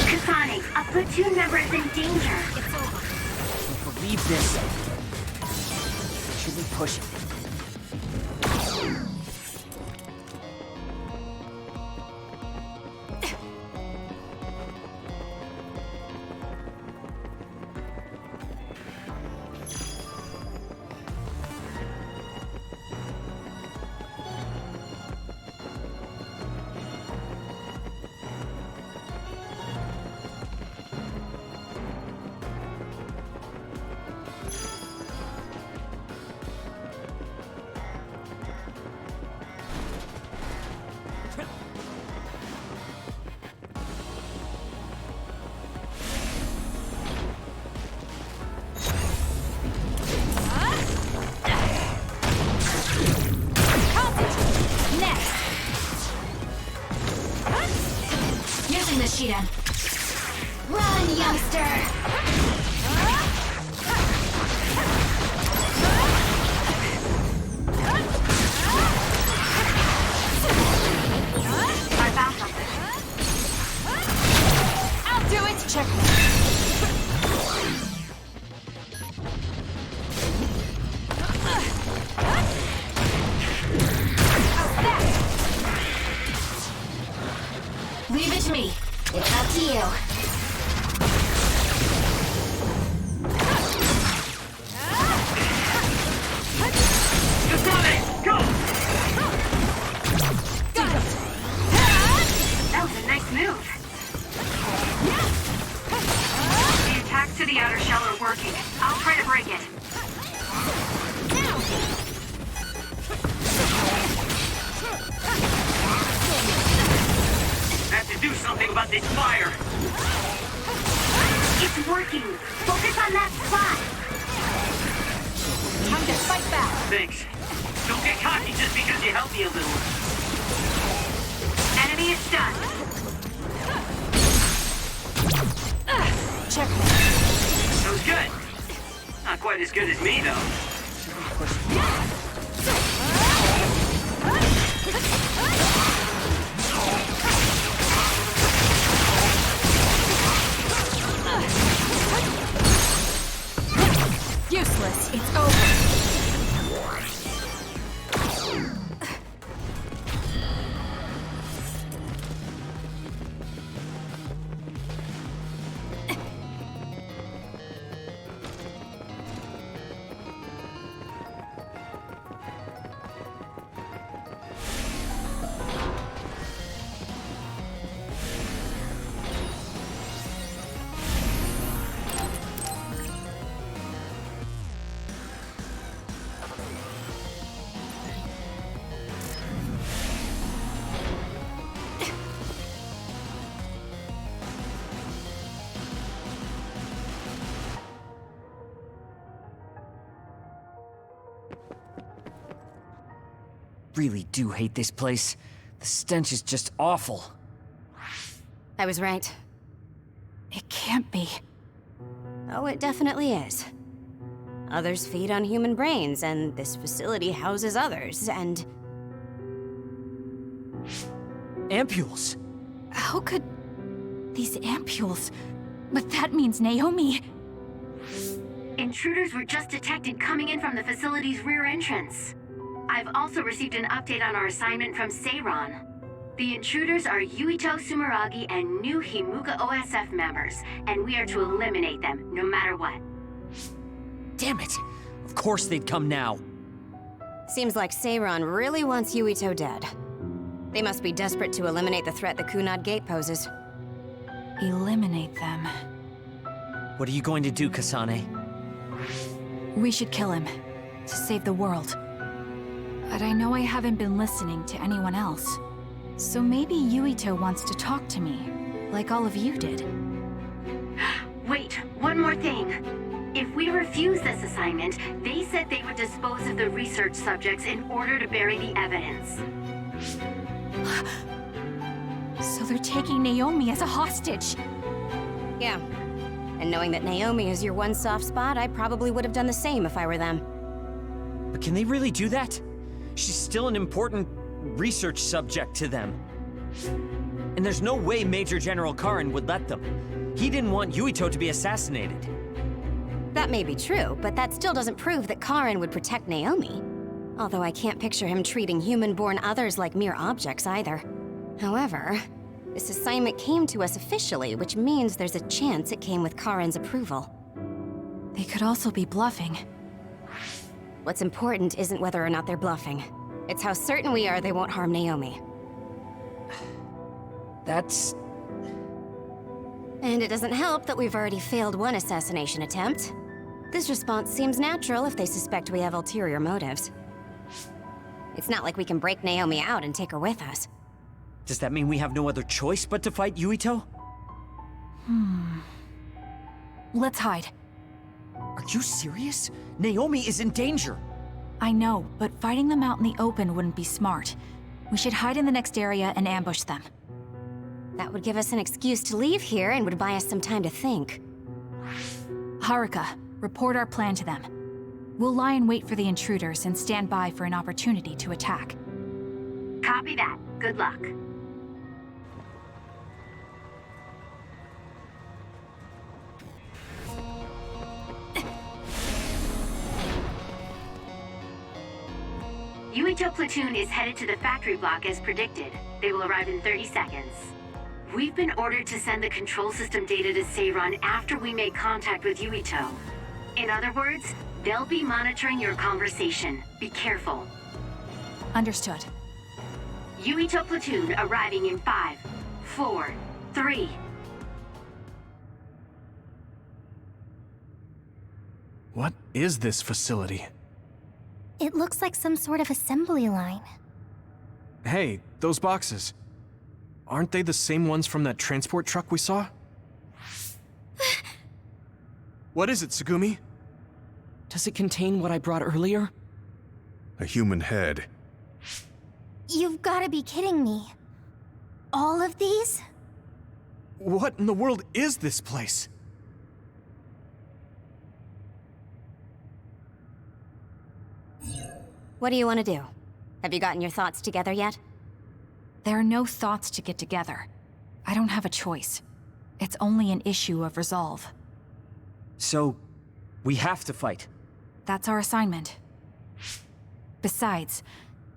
Kasane, a platoon member is in danger. Don't believe this. Should we push it? Using the Shidan. Run, youngster! I found something. I'll do it. Checkmate. Leave it to me. It's up to you. Kasane, go! That was a nice move. The attacks to the outer shell are working. I'll try to break it. I have to do something about this fire. It's working. Focus on that spot. Time to fight back. Thanks. Don't get cocky just because you helped me a little. Enemy is stunned. Checkmate. That was good. Not quite as good as me, though. Useless. It's over. Really do hate this place. The stench is just awful. I was right. It can't be. Oh, it definitely is. Others feed on human brains, and this facility houses others, and... Ampules! How could... these ampules... But that means Naomi... Intruders were just detected coming in from the facility's rear entrance. I've also received an update on our assignment from Seiron. The intruders are Yuito Sumeragi and new Himuka OSF members, and we are to eliminate them, no matter what. Damn it! Of course they'd come now. Seems like Seiron really wants Yuito dead. They must be desperate to eliminate the threat the Kunad Gate poses. Eliminate them. What are you going to do, Kasane? We should kill him, to save the world. But I know I haven't been listening to anyone else. So maybe Yuito wants to talk to me, like all of you did. Wait, one more thing. If we refuse this assignment, they said they would dispose of the research subjects in order to bury the evidence. So they're taking Naomi as a hostage. Yeah. And knowing that Naomi is your one soft spot, I probably would have done the same if I were them. But can they really do that? She's still an important research subject to them. And there's no way Major General Karin would let them. He didn't want Yuito to be assassinated. That may be true, but that still doesn't prove that Karin would protect Naomi. Although I can't picture him treating human-born others like mere objects either. However, this assignment came to us officially, which means there's a chance it came with Karin's approval. They could also be bluffing. What's important isn't whether or not they're bluffing. It's how certain we are they won't harm Naomi. That's... And it doesn't help that we've already failed one assassination attempt. This response seems natural if they suspect we have ulterior motives. It's not like we can break Naomi out and take her with us. Does that mean we have no other choice but to fight Yuito? Let's hide. Are you serious? Naomi is in danger. I know, but fighting them out in the open wouldn't be smart. We should hide in the next area and ambush them. That would give us an excuse to leave here and would buy us some time to think. Haruka, report our plan to them. We'll lie in wait for the intruders and stand by for an opportunity to attack. Copy that. Good luck. Yuito platoon is headed to the factory block as predicted. They will arrive in 30 seconds. We've been ordered to send the control system data to Seiron after we make contact with Yuito. In other words, they'll be monitoring your conversation. Be careful. Understood. Yuito platoon arriving in 5, 4, 3. What is this facility? It looks like some sort of assembly line. Hey, those boxes. Aren't they the same ones from that transport truck we saw? What is it, Tsugumi? Does it contain what I brought earlier? A human head. You've gotta be kidding me. All of these? What in the world is this place? What do you want to do? Have you gotten your thoughts together yet? There are no thoughts to get together. I don't have a choice. It's only an issue of resolve. So, we have to fight. That's our assignment. Besides,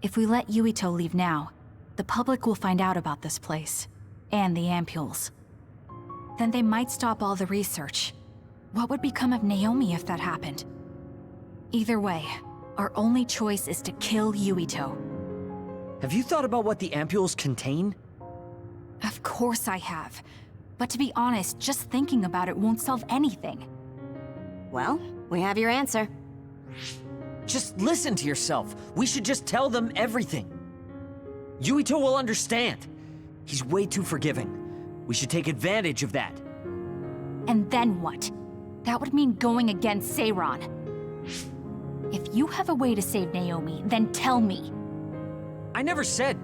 if we let Yuito leave now, the public will find out about this place, and the ampules. Then they might stop all the research. What would become of Naomi if that happened? Either way, our only choice is to kill Yuito. Have you thought about what the ampules contain? Of course I have. But to be honest, just thinking about it won't solve anything. Well, we have your answer. Just listen to yourself. We should just tell them everything. Yuito will understand. He's way too forgiving. We should take advantage of that. And then what? That would mean going against Seiron. If you have a way to save Naomi, then tell me. I never said...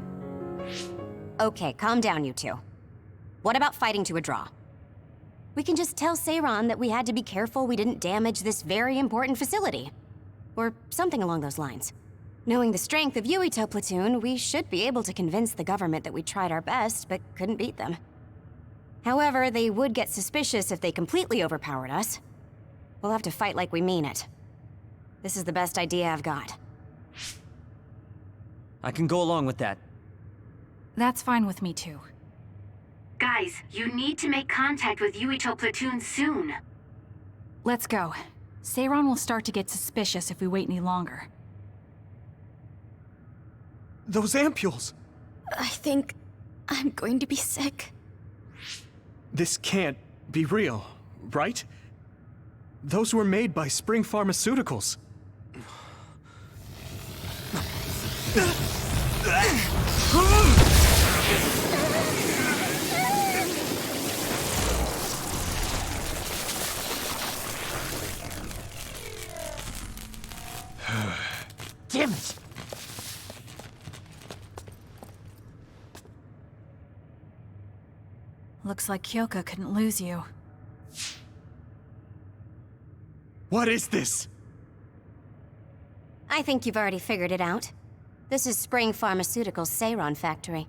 Okay, calm down, you two. What about fighting to a draw? We can just tell Seiron that we had to be careful we didn't damage this very important facility. Or something along those lines. Knowing the strength of Yuito platoon, we should be able to convince the government that we tried our best, but couldn't beat them. However, they would get suspicious if they completely overpowered us. We'll have to fight like we mean it. This is the best idea I've got. I can go along with that. That's fine with me too. Guys, you need to make contact with Yuito platoon soon. Let's go. Seiron will start to get suspicious if we wait any longer. Those ampules! I think I'm going to be sick. This can't be real, right? Those were made by Spring Pharmaceuticals. Damn it! Looks like Kyoka couldn't lose you. What is this? I think you've already figured it out. This is Spring Pharmaceuticals' Seiron factory.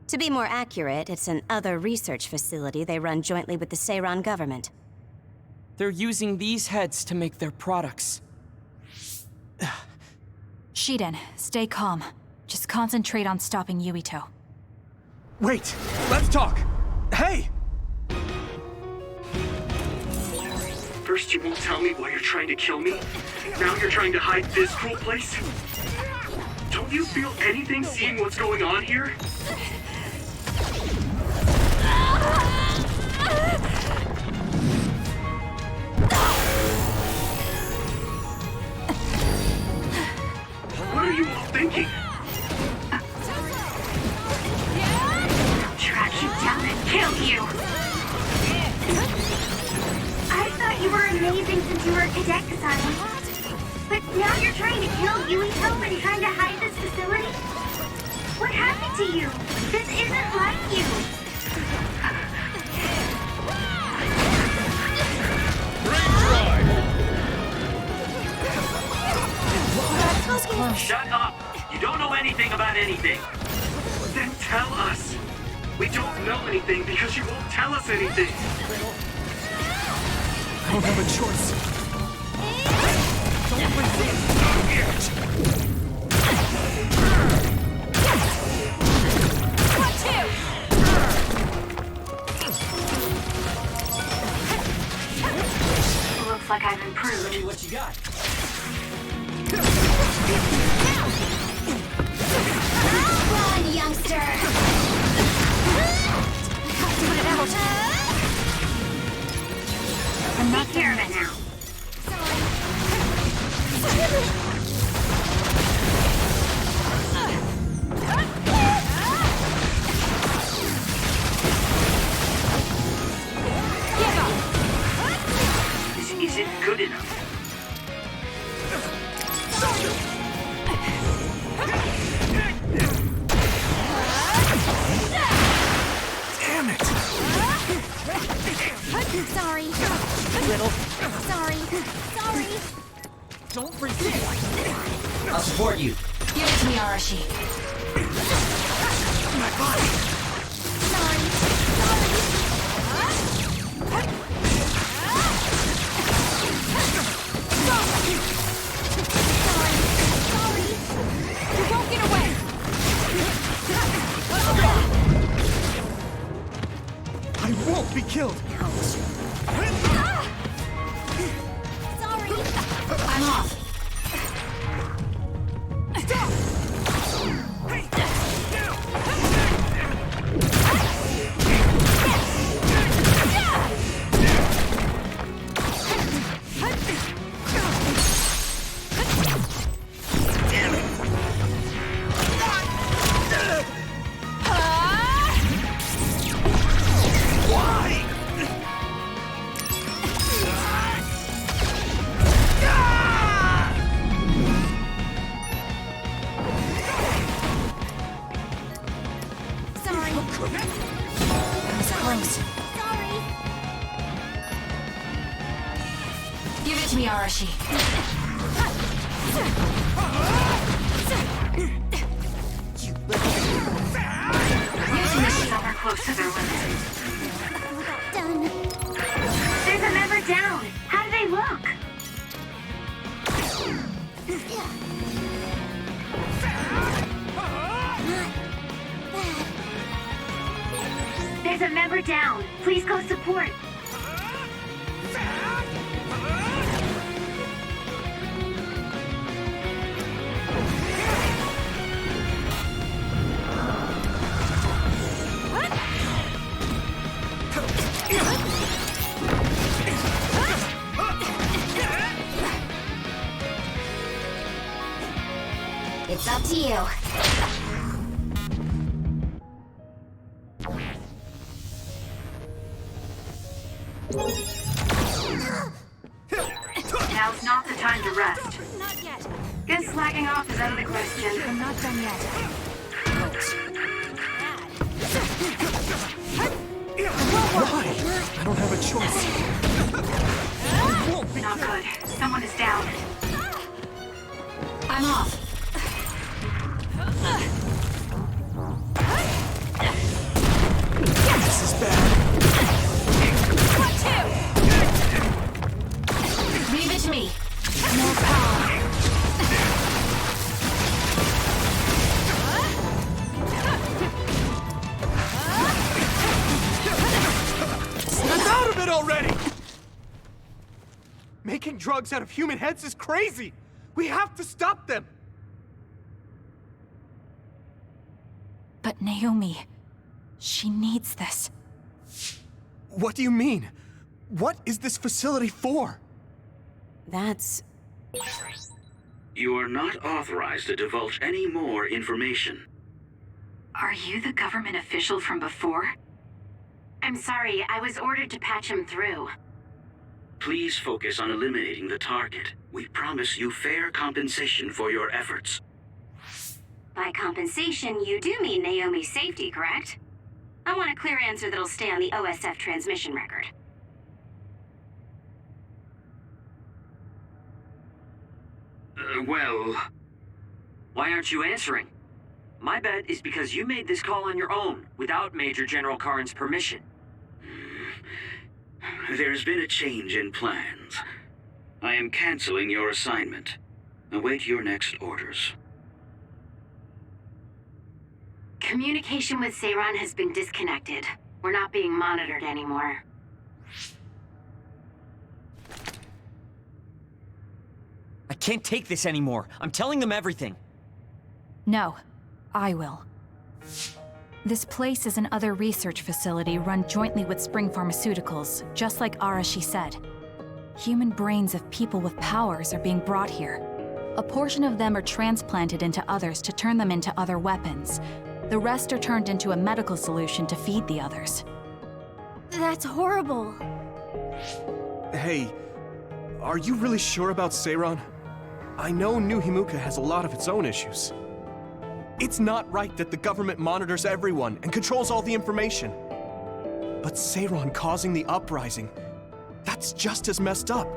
To be more accurate, it's an other research facility they run jointly with the Seiron government. They're using these heads to make their products. Shiden, stay calm. Just concentrate on stopping Yuito. Wait! Let's talk! Hey! First you won't tell me why you're trying to kill me. Now you're trying to hide this cruel place? Don't you feel anything seeing what's going on here? What are you all thinking? Track you down and kill you! I thought you were amazing since you were a cadet, Kasane. But now you're trying to kill Yuito and trying to hide this facility? What happened to you? This isn't like you! Shut up! You don't know anything about anything! Then tell us! We don't know anything because you won't tell us anything! I don't have a choice. Don't resist! Looks like I've improved. Show me what you got. Run, youngster! Put it out! I'm not Take care of it now. This isn't good enough. Damn it! Sorry. Little. Sorry. Sorry. Don't resist! I'll support you. Give it to me, Arashi. My body! Sorry. Sorry. You won't get away! I won't be killed! Sorry. I'm off. Sorry. That was close. Sorry. Give it to me, Arashi. Missions are close to their limit. Done. There's a member down. How do they look? There's a member down. Please go support. It's up to you. Now's not the time to rest. Not yet. Guess slacking off is out of the question. I'm not done yet. Why? I don't have a choice. Not good. Someone is down. I'm off. This is bad. What two? Leave it to me. More power. Snap out of it already! Making drugs out of human heads is crazy! We have to stop them! But Naomi, she needs this. What do you mean? What is this facility for? That's... You are not authorized to divulge any more information. Are you the government official from before? I'm sorry, I was ordered to patch him through. Please focus on eliminating the target. We promise you fair compensation for your efforts. By compensation, you do mean Naomi's safety, correct? I want a clear answer that'll stay on the OSF transmission record. Well... Why aren't you answering? My bet is because you made this call on your own, without Major General Karn's permission. There's been a change in plans. I am canceling your assignment. Await your next orders. Communication with Seiran has been disconnected. We're not being monitored anymore. I can't take this anymore. I'm telling them everything. No, I will. This place is another research facility run jointly with Spring Pharmaceuticals, just like Arashi said. Human brains of people with powers are being brought here. A portion of them are transplanted into others to turn them into other weapons. The rest are turned into a medical solution to feed the others. That's horrible. Hey, are you really sure about Seiran? I know New Himuka has a lot of its own issues. It's not right that the government monitors everyone and controls all the information. But Seiran causing the uprising, that's just as messed up.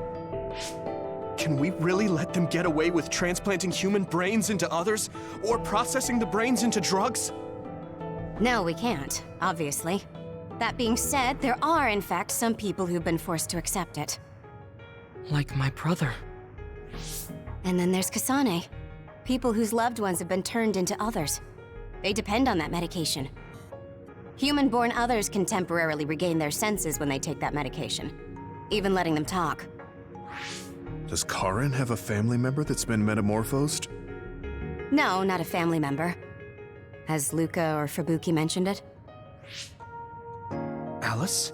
Can we really let them get away with transplanting human brains into others, or processing the brains into drugs? No, we can't, obviously. That being said, there are, in fact, some people who've been forced to accept it. Like my brother. And then there's Kasane. People whose loved ones have been turned into others. They depend on that medication. Human-born others can temporarily regain their senses when they take that medication, even letting them talk. Does Karin have a family member that's been metamorphosed? No, not a family member. Has Luca or Fubuki mentioned it? Alice?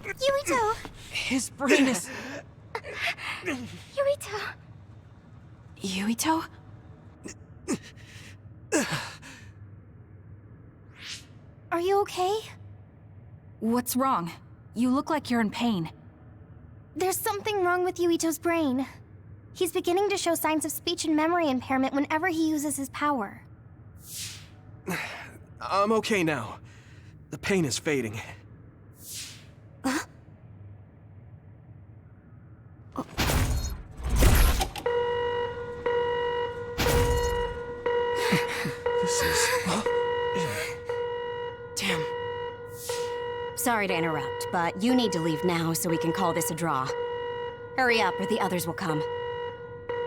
Yuito! His brain is... Yuito! Yuito? Are you okay? What's wrong? You look like you're in pain. There's something wrong with Yuito's brain. He's beginning to show signs of speech and memory impairment whenever he uses his power. I'm okay now. The pain is fading. This is... Damn. Sorry to interrupt, but you need to leave now so we can call this a draw. Hurry up or the others will come.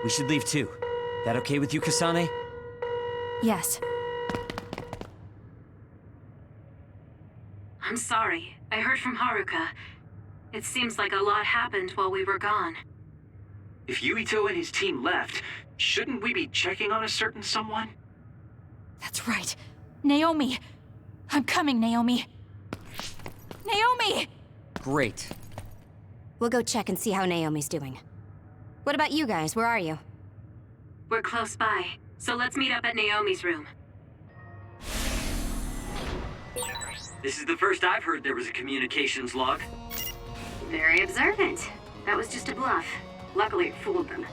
We should leave too. That okay with you, Kasane? Yes. I'm sorry. I heard from Haruka. It seems like a lot happened while we were gone. If Yuito and his team left, shouldn't we be checking on a certain someone? That's right. Naomi! I'm coming, Naomi! Naomi! Great. We'll go check and see how Naomi's doing. What about you guys? Where are you? We're close by, so let's meet up at Naomi's room. This is the first I've heard there was a communications log. Very observant. That was just a bluff. Luckily, it fooled them.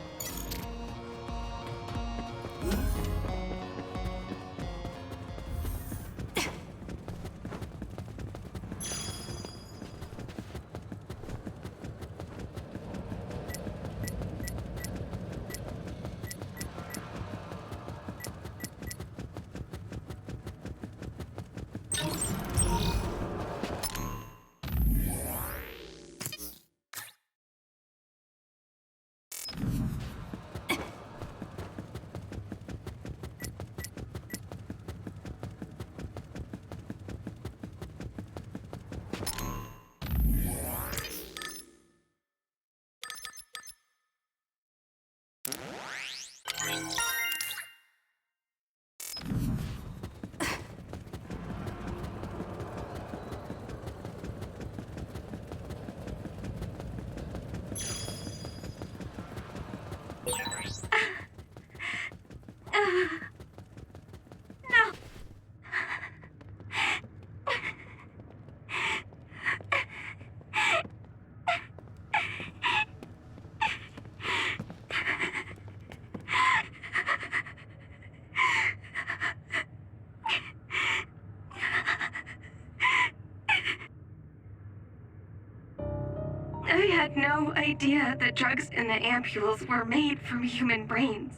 I had no idea the drugs in the ampules were made from human brains.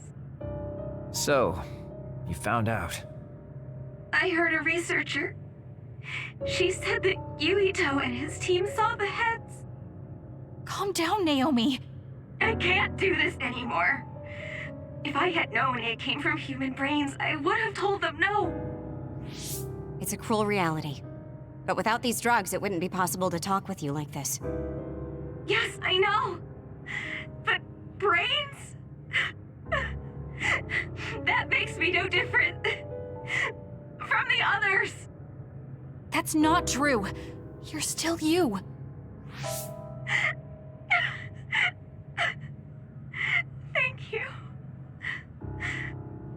So, you found out. I heard a researcher. She said that Yuito and his team saw the heads. Calm down, Naomi. I can't do this anymore. If I had known it came from human brains, I would have told them no. It's a cruel reality. But without these drugs, it wouldn't be possible to talk with you like this. Yes, I know. But brains? That makes me no different from the others. That's not true. You're still you. Thank you.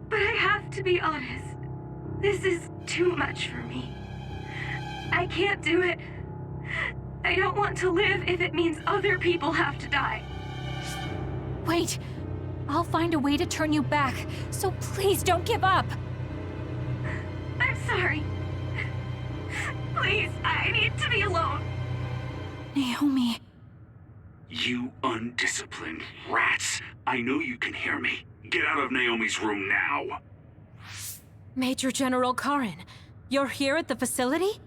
But I have to be honest. This is too much for me. I can't do it. I don't want to live if it means other people have to die. Wait. I'll find a way to turn you back, so please don't give up. I'm sorry. Please, I need to be alone. Naomi. You undisciplined rats. I know you can hear me. Get out of Naomi's room now. Major General Karin, you're here at the facility?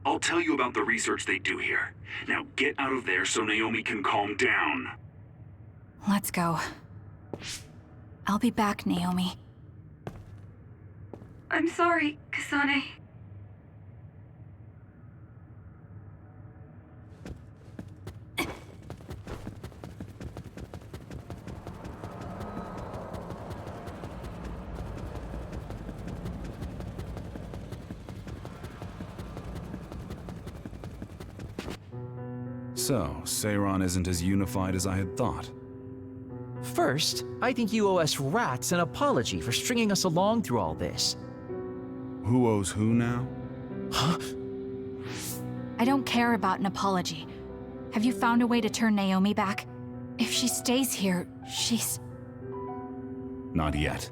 I'll tell you about the research they do here. Now get out of there so Naomi can calm down. Let's go. I'll be back, Naomi. I'm sorry, Kasane. So, Seiron isn't as unified as I had thought. First, I think you owe us rats an apology for stringing us along through all this. Who owes who now? Huh? I don't care about an apology. Have you found a way to turn Naomi back? If she stays here, she's... Not yet.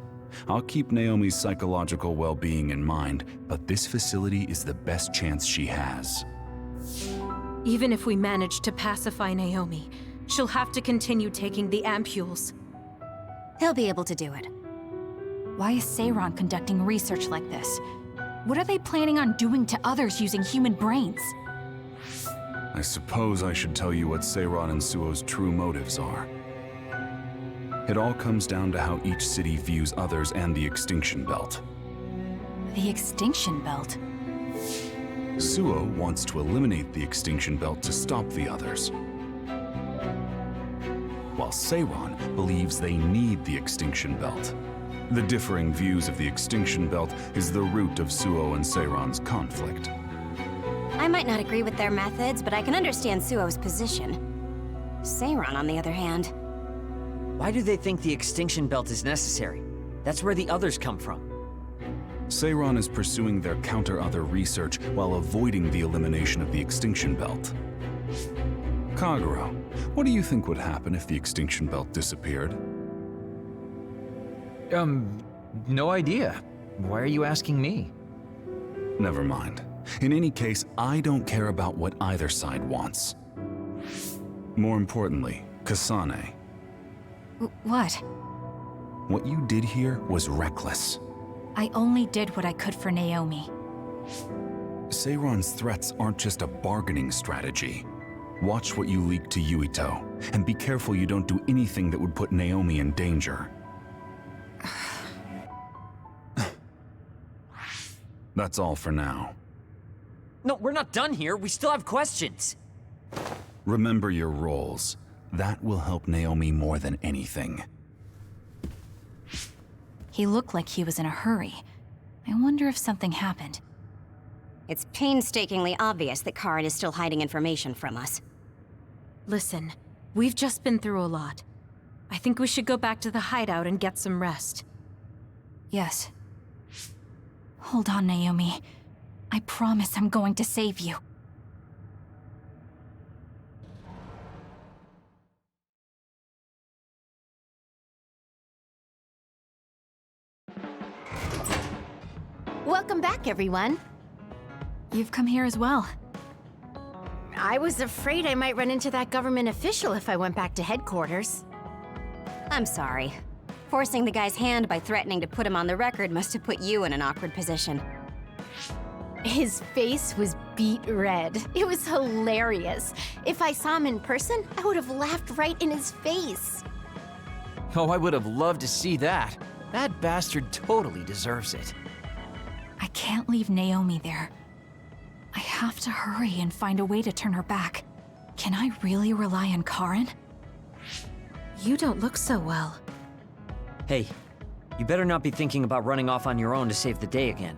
I'll keep Naomi's psychological well-being in mind, but this facility is the best chance she has. Even if we manage to pacify Naomi, she'll have to continue taking the ampules. He'll be able to do it. Why is Seiron conducting research like this? What are they planning on doing to others using human brains? I suppose I should tell you what Seiron and Suo's true motives are. It all comes down to how each city views others and the Extinction Belt. The Extinction Belt? Suo wants to eliminate the Extinction Belt to stop the others, while Seiron believes they need the Extinction Belt. The differing views of the Extinction Belt is the root of Suo and Seiron's conflict. I might not agree with their methods, but I can understand Suo's position. Seiron, on the other hand, Why do they think the extinction belt is necessary? That's where the others come from. Seiron is pursuing their counter-other research while avoiding the elimination of the extinction belt. Kagero, what do you think would happen if the extinction belt disappeared? No idea. Why are you asking me? Never mind. In any case, I don't care about what either side wants. More importantly, Kasane. What? What you did here was reckless. I only did what I could for Naomi. Seiron's threats aren't just a bargaining strategy. Watch what you leak to Yuito, and be careful you don't do anything that would put Naomi in danger. That's all for now. No, we're not done here. We still have questions. Remember your roles. That will help Naomi more than anything. He looked like he was in a hurry. I wonder if something happened. It's painstakingly obvious that Karin is still hiding information from us. Listen, we've just been through a lot. I think we should go back to the hideout and get some rest. Yes. Hold on, Naomi. I promise I'm going to save you. Welcome back, everyone. You've come here as well. I was afraid I might run into that government official if I went back to headquarters. I'm sorry. Forcing the guy's hand by threatening to put him on the record must have put you in an awkward position. His face was beet red. It was hilarious. If I saw him in person, I would have laughed right in his face. Oh, I would have loved to see that. That bastard totally deserves it. I can't leave Naomi there. I have to hurry and find a way to turn her back. Can I really rely on Karin? You don't look so well. Hey, you better not be thinking about running off on your own to save the day again.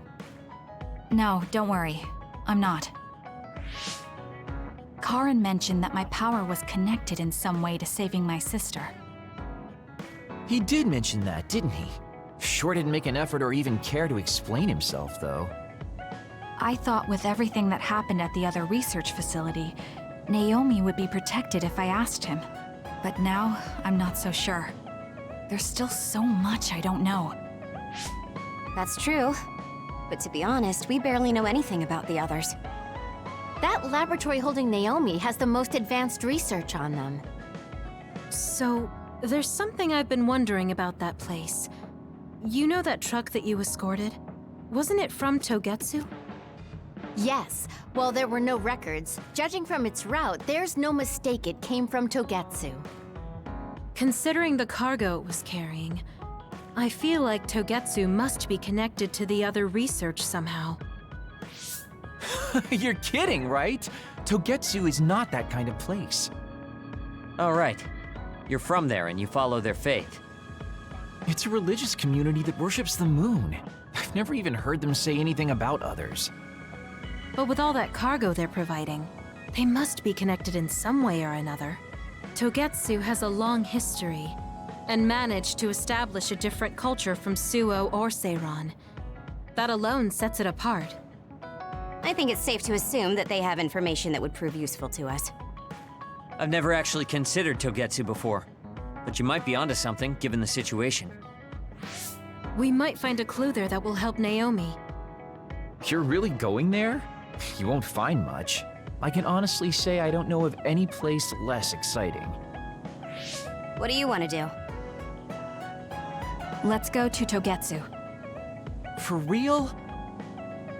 No, don't worry. I'm not. Karin mentioned that my power was connected in some way to saving my sister. He did mention that, didn't he? Sure didn't make an effort or even care to explain himself, though. I thought with everything that happened at the other research facility, Naomi would be protected if I asked him. But now, I'm not so sure. There's still so much I don't know. That's true. But to be honest, we barely know anything about the others. That laboratory holding Naomi has the most advanced research on them. So, there's something I've been wondering about that place. You know that truck that you escorted? Wasn't it from Togetsu? Yes. While there were no records, judging from its route, there's no mistake it came from Togetsu. Considering the cargo it was carrying, I feel like Togetsu must be connected to the other research somehow. You're kidding, right? Togetsu is not that kind of place. All right. You're from there and you follow their faith. It's a religious community that worships the moon. I've never even heard them say anything about others. But with all that cargo they're providing, they must be connected in some way or another. Togetsu has a long history, and managed to establish a different culture from Suo or Seiron. That alone sets it apart. I think it's safe to assume that they have information that would prove useful to us. I've never actually considered Togetsu before, but you might be onto something given the situation. We might find a clue there that will help Naomi. You're really going there? You won't find much. I can honestly say I don't know of any place less exciting. What do you want to do? Let's go to Togetsu. For real?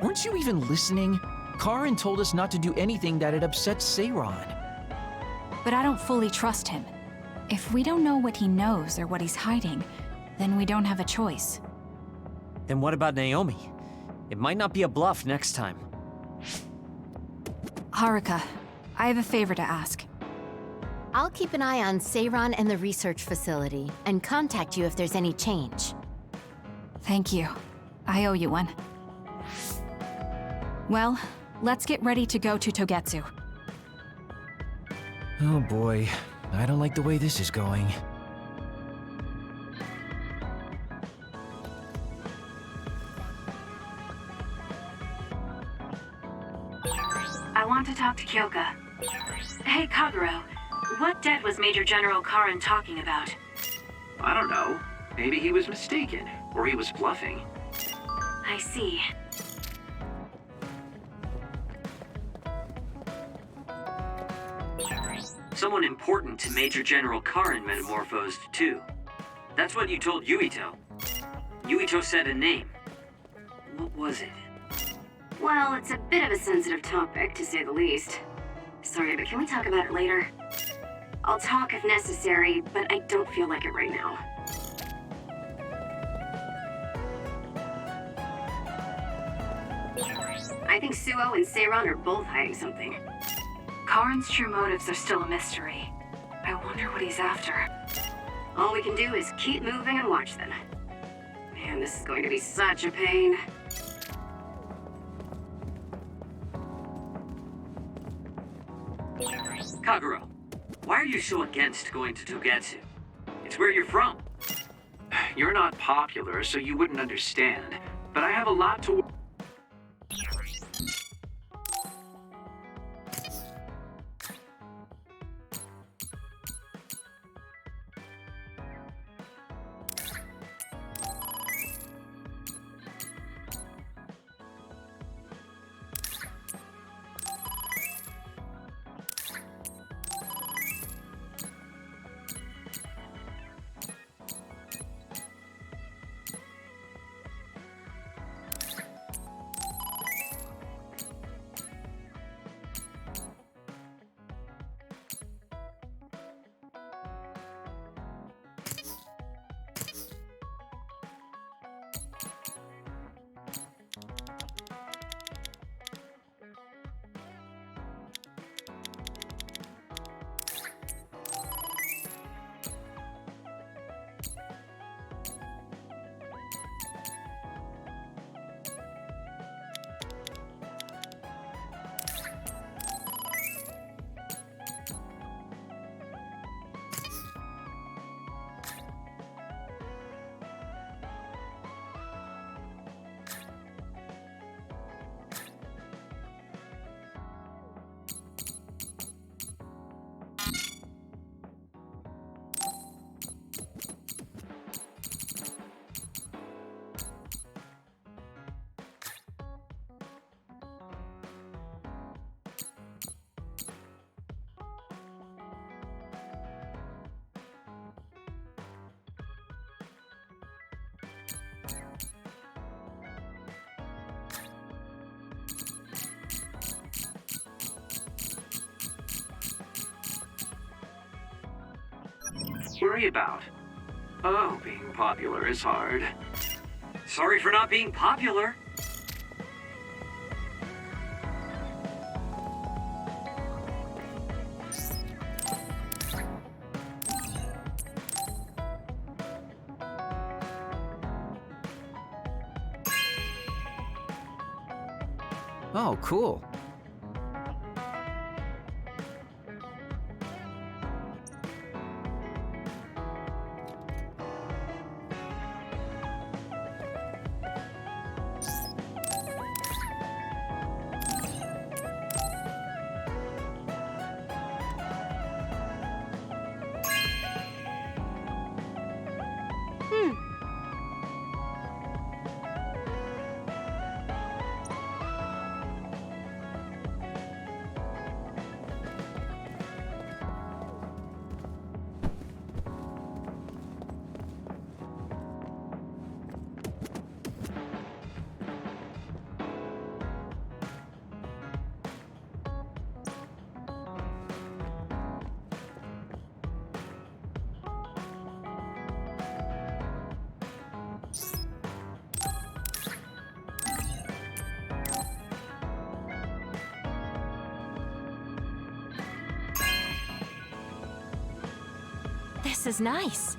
Weren't you even listening? Karin told us not to do anything that'd upset Seiron. But I don't fully trust him. If we don't know what he knows or what he's hiding, then we don't have a choice. Then what about Naomi? It might not be a bluff next time. Haruka, I have a favor to ask. I'll keep an eye on Seiron and the research facility, and contact you if there's any change. Thank you. I owe you one. Well, let's get ready to go to Togetsu. Oh boy, I don't like the way this is going. talk to Kyoka. Hey, Kaguro. What debt was Major General Karin talking about? I don't know. Maybe he was mistaken, or he was bluffing. I see. Someone important to Major General Karin metamorphosed, too. That's what you told Yuito. Yuito said a name. What was it? Well, it's a bit of a sensitive topic, to say the least. Sorry, but can we talk about it later? I'll talk if necessary, but I don't feel like it right now. I think Suo and Seiron are both hiding something. Karin's true motives are still a mystery. I wonder what he's after. All we can do is keep moving and watch them. Man, this is going to be such a pain. Kaguro, why are you so against going to Togetsu? It's where you're from. You're not popular, so you wouldn't understand. But I have a lot to... Worry about? Oh, being popular is hard. Sorry for not being popular. Oh, cool. This is nice.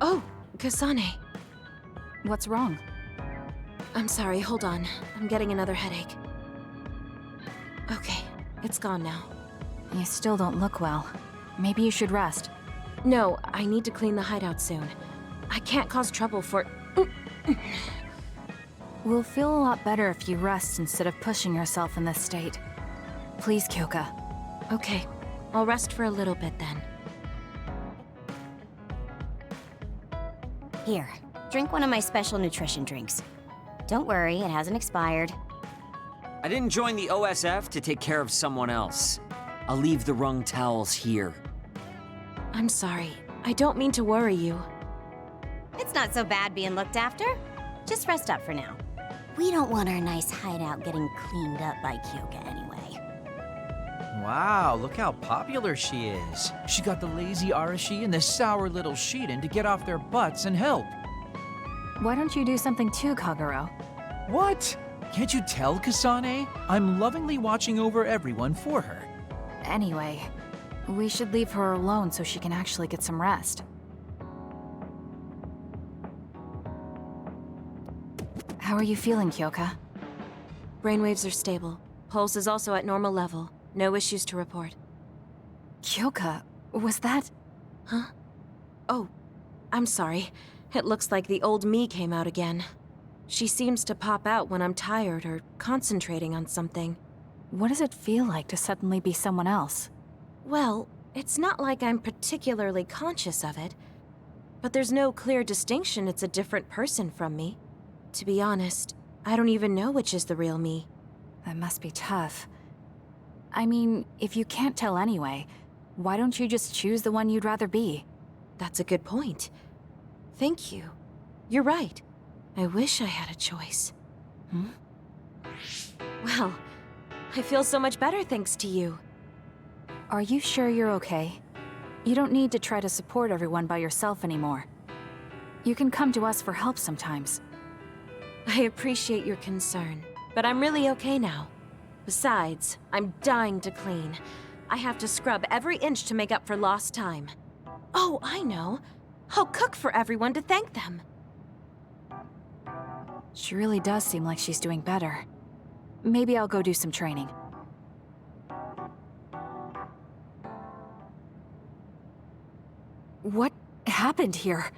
Oh, Kasane. What's wrong? I'm sorry, hold on. I'm getting another headache. Okay, it's gone now. You still don't look well. Maybe you should rest. No, I need to clean the hideout soon. I can't cause trouble for... We'll feel a lot better if you rest instead of pushing yourself in this state. Please, Kyoka. Okay, I'll rest for a little bit then. Here, drink one of my special nutrition drinks. Don't worry, it hasn't expired. I didn't join the OSF to take care of someone else. I'll leave the wrung towels here. I'm sorry. I don't mean to worry you. It's not so bad being looked after. Just rest up for now. We don't want our nice hideout getting cleaned up by Kyoka anyway. Wow, look how popular she is. She got the lazy Arashi and the sour little Shiden to get off their butts and help. Why don't you do something too, Kagero? What? Can't you tell, Kasane? I'm lovingly watching over everyone for her. Anyway, we should leave her alone so she can actually get some rest. How are you feeling, Kyoka? Brainwaves are stable. Pulse is also at normal level. No issues to report. Kyoka, was that... Huh? Oh, I'm sorry. It looks like the old me came out again. She seems to pop out when I'm tired or concentrating on something. What does it feel like to suddenly be someone else? Well, it's not like I'm particularly conscious of it. But there's no clear distinction it's a different person from me. To be honest, I don't even know which is the real me. That must be tough. I mean, if you can't tell anyway, why don't you just choose the one you'd rather be? That's a good point. Thank you. You're right. I wish I had a choice. Hmm? Well, I feel so much better thanks to you. Are you sure you're okay? You don't need to try to support everyone by yourself anymore. You can come to us for help sometimes. I appreciate your concern, but I'm really okay now. Besides, I'm dying to clean. I have to scrub every inch to make up for lost time. Oh, I know. I'll cook for everyone to thank them. She really does seem like she's doing better. Maybe I'll go do some training. What happened here?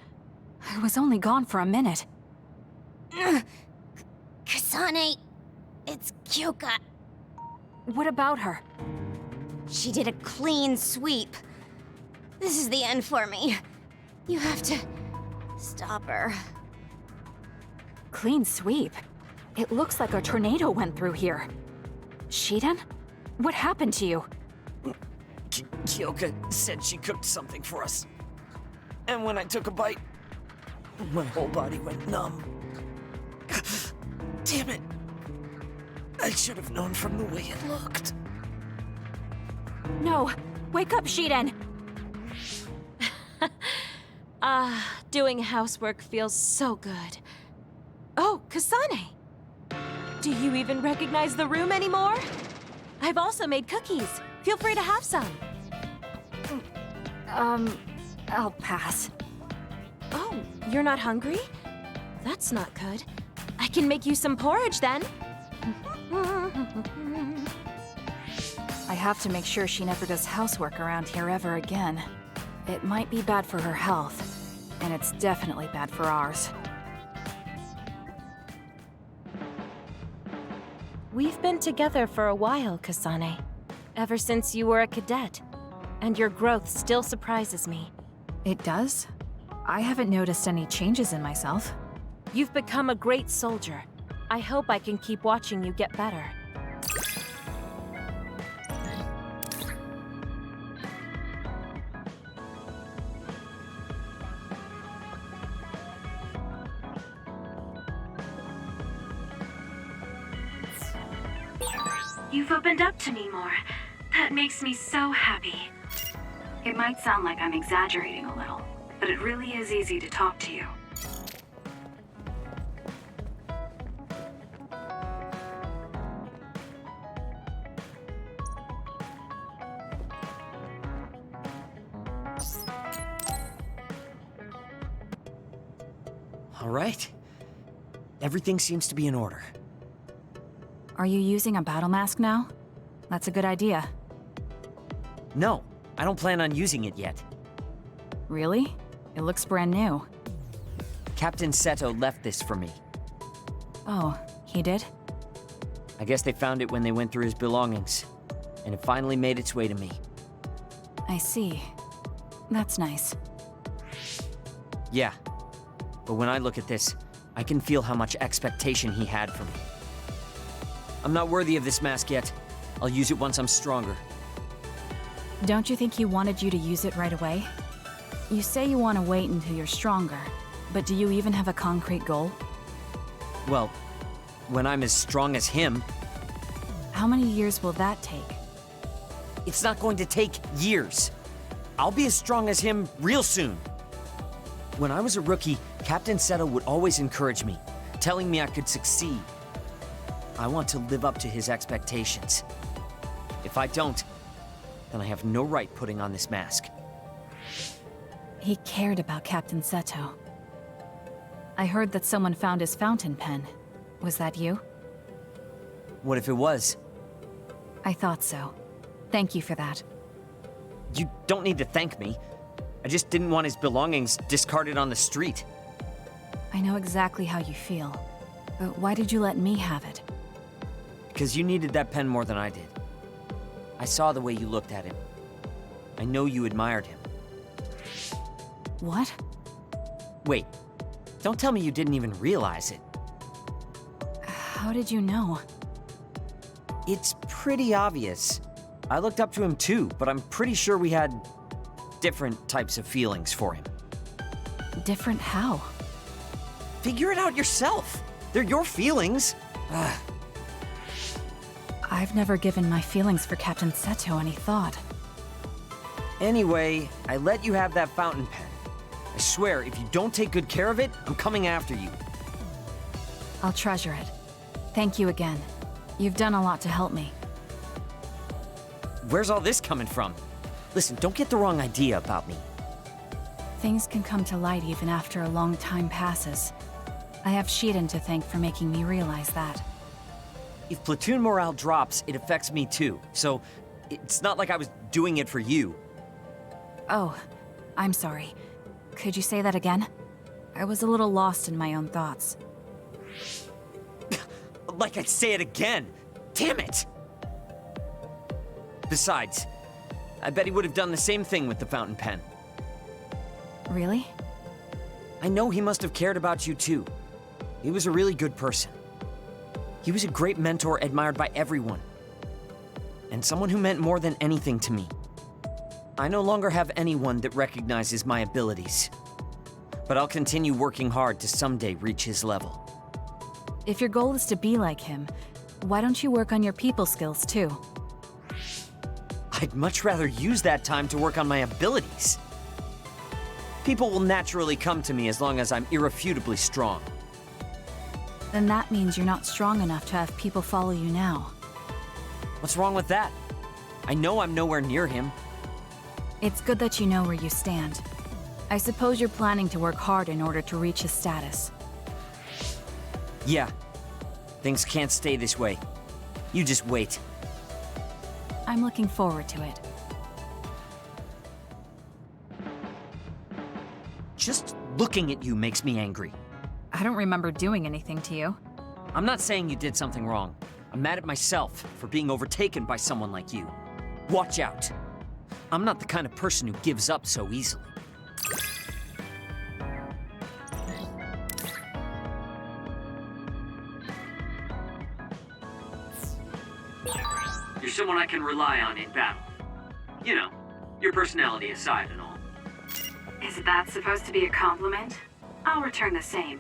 I was only gone for a minute. Kasane, it's Kyoka. What about her? She did a clean sweep. This is the end for me. You have to stop her. Clean sweep? It looks like a tornado went through here. Shiden? What happened to you? Kyoka said she cooked something for us. And when I took a bite, my whole body went numb. Damn it. I should have known from the way it looked. No! Wake up, Shiden! Doing housework feels so good. Oh, Kasane! Do you even recognize the room anymore? I've also made cookies. Feel free to have some. I'll pass. Oh, you're not hungry? That's not good. I can make you some porridge then. I have to make sure she never does housework around here ever again. It might be bad for her health, and it's definitely bad for ours. We've been together for a while, Kasane. Ever since you were a cadet. And your growth still surprises me. It does? I haven't noticed any changes in myself. You've become a great soldier. I hope I can keep watching you get better. You've opened up to me more. That makes me so happy. It might sound like I'm exaggerating a little, but it really is easy to talk to you. All right. Everything seems to be in order. Are you using a battle mask now? That's a good idea. No, I don't plan on using it yet. Really? It looks brand new. Captain Seto left this for me. Oh, he did? I guess they found it when they went through his belongings, and it finally made its way to me. I see. That's nice. Yeah, but when I look at this, I can feel how much expectation he had for me. I'm not worthy of this mask yet. I'll use it once I'm stronger. Don't you think he wanted you to use it right away? You say you want to wait until you're stronger, but do you even have a concrete goal? Well, when I'm as strong as him... How many years will that take? It's not going to take years. I'll be as strong as him real soon. When I was a rookie, Captain Seto would always encourage me, telling me I could succeed. I want to live up to his expectations. If I don't, then I have no right putting on this mask. He cared about Captain Seto. I heard that someone found his fountain pen. Was that you? What if it was? I thought so. Thank you for that. You don't need to thank me. I just didn't want his belongings discarded on the street. I know exactly how you feel. But why did you let me have it? Because you needed that pen more than I did. I saw the way you looked at him. I know you admired him. What? Wait. Don't tell me you didn't even realize it. How did you know? It's pretty obvious. I looked up to him too, but I'm pretty sure we had different types of feelings for him. Different how? Figure it out yourself. They're your feelings. Ugh. I've never given my feelings for Captain Seto any thought. Anyway, I let you have that fountain pen. I swear, if you don't take good care of it, I'm coming after you. I'll treasure it. Thank you again. You've done a lot to help me. Where's all this coming from? Listen, don't get the wrong idea about me. Things can come to light even after a long time passes. I have Shiden to thank for making me realize that. If platoon morale drops, it affects me too. So, it's not like I was doing it for you. Oh, I'm sorry. Could you say that again? I was a little lost in my own thoughts. Like I'd say it again! Damn it! Besides, I bet he would have done the same thing with the fountain pen. Really? I know he must have cared about you too. He was a really good person. He was a great mentor admired by everyone. And someone who meant more than anything to me. I no longer have anyone that recognizes my abilities. But I'll continue working hard to someday reach his level. If your goal is to be like him, why don't you work on your people skills too? I'd much rather use that time to work on my abilities. People will naturally come to me as long as I'm irrefutably strong. Then that means you're not strong enough to have people follow you now. What's wrong with that? I know I'm nowhere near him. It's good that you know where you stand. I suppose you're planning to work hard in order to reach his status. Yeah. Things can't stay this way. You just wait. I'm looking forward to it. Just looking at you makes me angry. I don't remember doing anything to you. I'm not saying you did something wrong. I'm mad at myself for being overtaken by someone like you. Watch out. I'm not the kind of person who gives up so easily. You're someone I can rely on in battle. You know, your personality aside and all. Is that supposed to be a compliment? I'll return the same.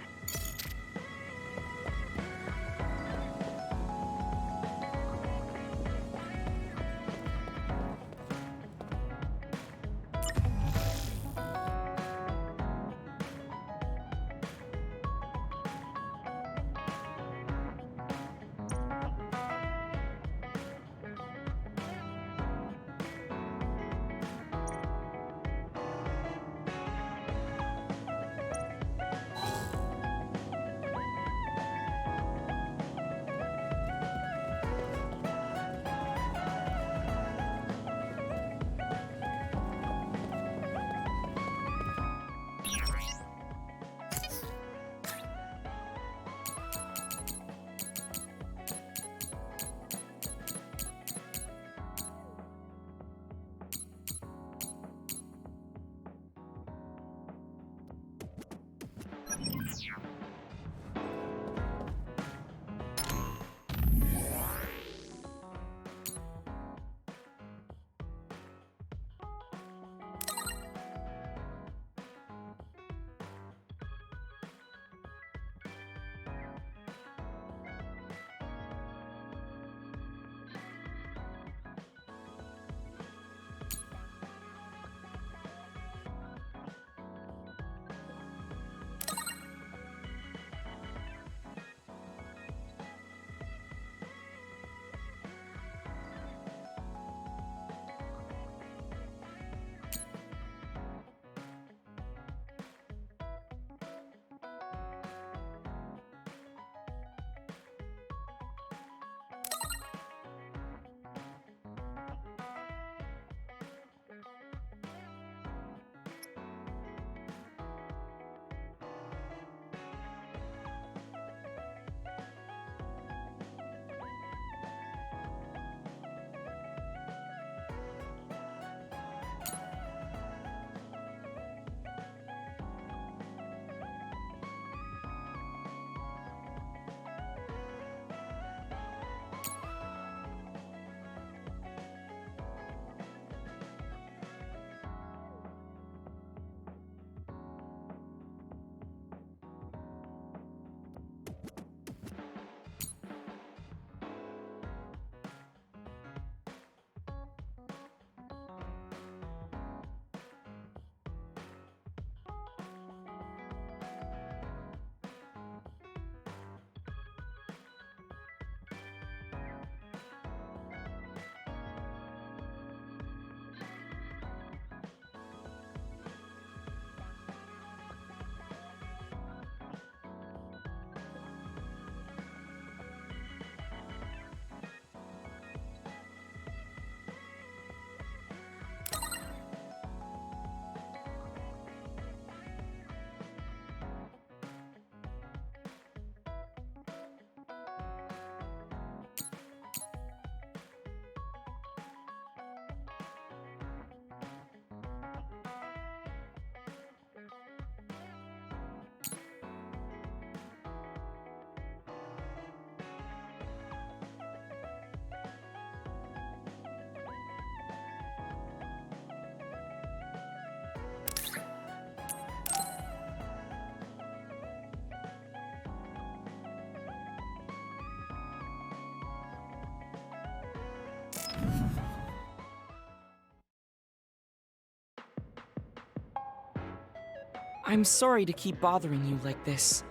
I'm sorry to keep bothering you like this.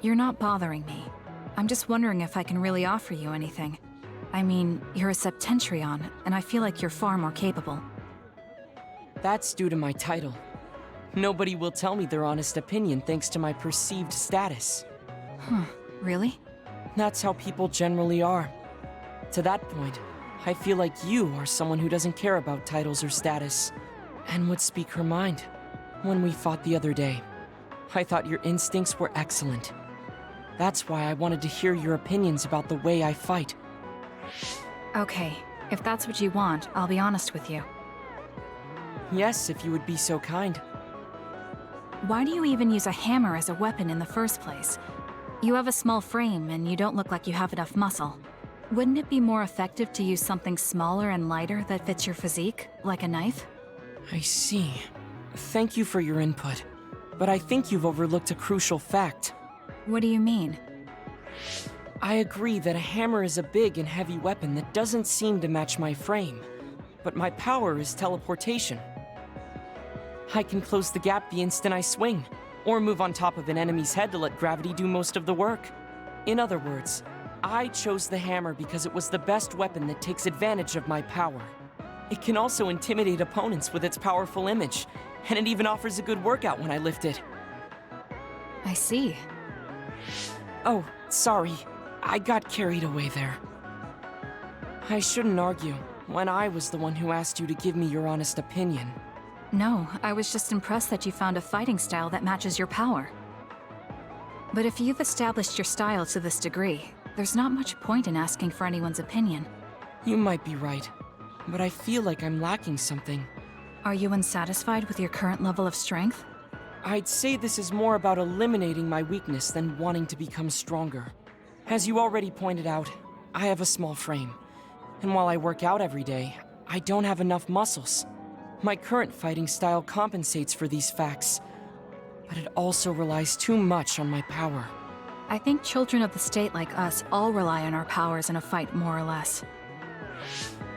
You're not bothering me. I'm just wondering if I can really offer you anything. I mean, you're a septentrion, and I feel like you're far more capable. That's due to my title. Nobody will tell me their honest opinion thanks to my perceived status. Huh, really? That's how people generally are. To that point, I feel like you are someone who doesn't care about titles or status, and would speak her mind. When we fought the other day, I thought your instincts were excellent. That's why I wanted to hear your opinions about the way I fight. Okay, if that's what you want, I'll be honest with you. Yes, if you would be so kind. Why do you even use a hammer as a weapon in the first place? You have a small frame, and you don't look like you have enough muscle. Wouldn't it be more effective to use something smaller and lighter that fits your physique, like a knife? I see. Thank you for your input, but I think you've overlooked a crucial fact. What do you mean? I agree that a hammer is a big and heavy weapon that doesn't seem to match my frame, but my power is teleportation. I can close the gap the instant I swing, or move on top of an enemy's head to let gravity do most of the work. In other words, I chose the hammer because it was the best weapon that takes advantage of my power. It can also intimidate opponents with its powerful image, and it even offers a good workout when I lift it. I see. Oh, sorry. I got carried away there. I shouldn't argue, when I was the one who asked you to give me your honest opinion. No, I was just impressed that you found a fighting style that matches your power. But if you've established your style to this degree, there's not much point in asking for anyone's opinion. You might be right, but I feel like I'm lacking something. Are you unsatisfied with your current level of strength? I'd say this is more about eliminating my weakness than wanting to become stronger. As you already pointed out, I have a small frame, and while I work out every day, I don't have enough muscles. My current fighting style compensates for these facts, but it also relies too much on my power. I think children of the state like us all rely on our powers in a fight, more or less.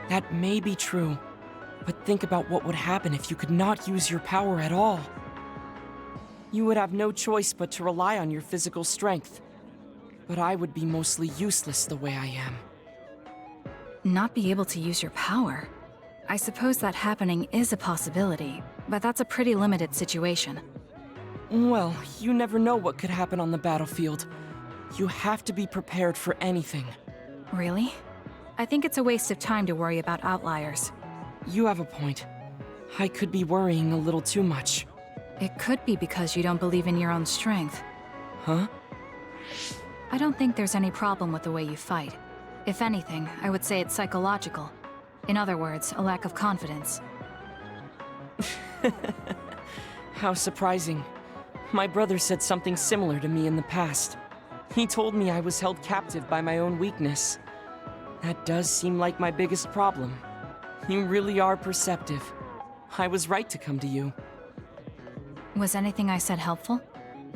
That may be true, but think about what would happen if you could not use your power at all. You would have no choice but to rely on your physical strength, but I would be mostly useless the way I am. Not be able to use your power? I suppose that happening is a possibility, but that's a pretty limited situation. Well, you never know what could happen on the battlefield. You have to be prepared for anything. Really? I think it's a waste of time to worry about outliers. You have a point. I could be worrying a little too much. It could be because you don't believe in your own strength. Huh? I don't think there's any problem with the way you fight. If anything, I would say it's psychological. In other words, a lack of confidence. How surprising. My brother said something similar to me in the past. He told me I was held captive by my own weakness. That does seem like my biggest problem. You really are perceptive. I was right to come to you. Was anything I said helpful?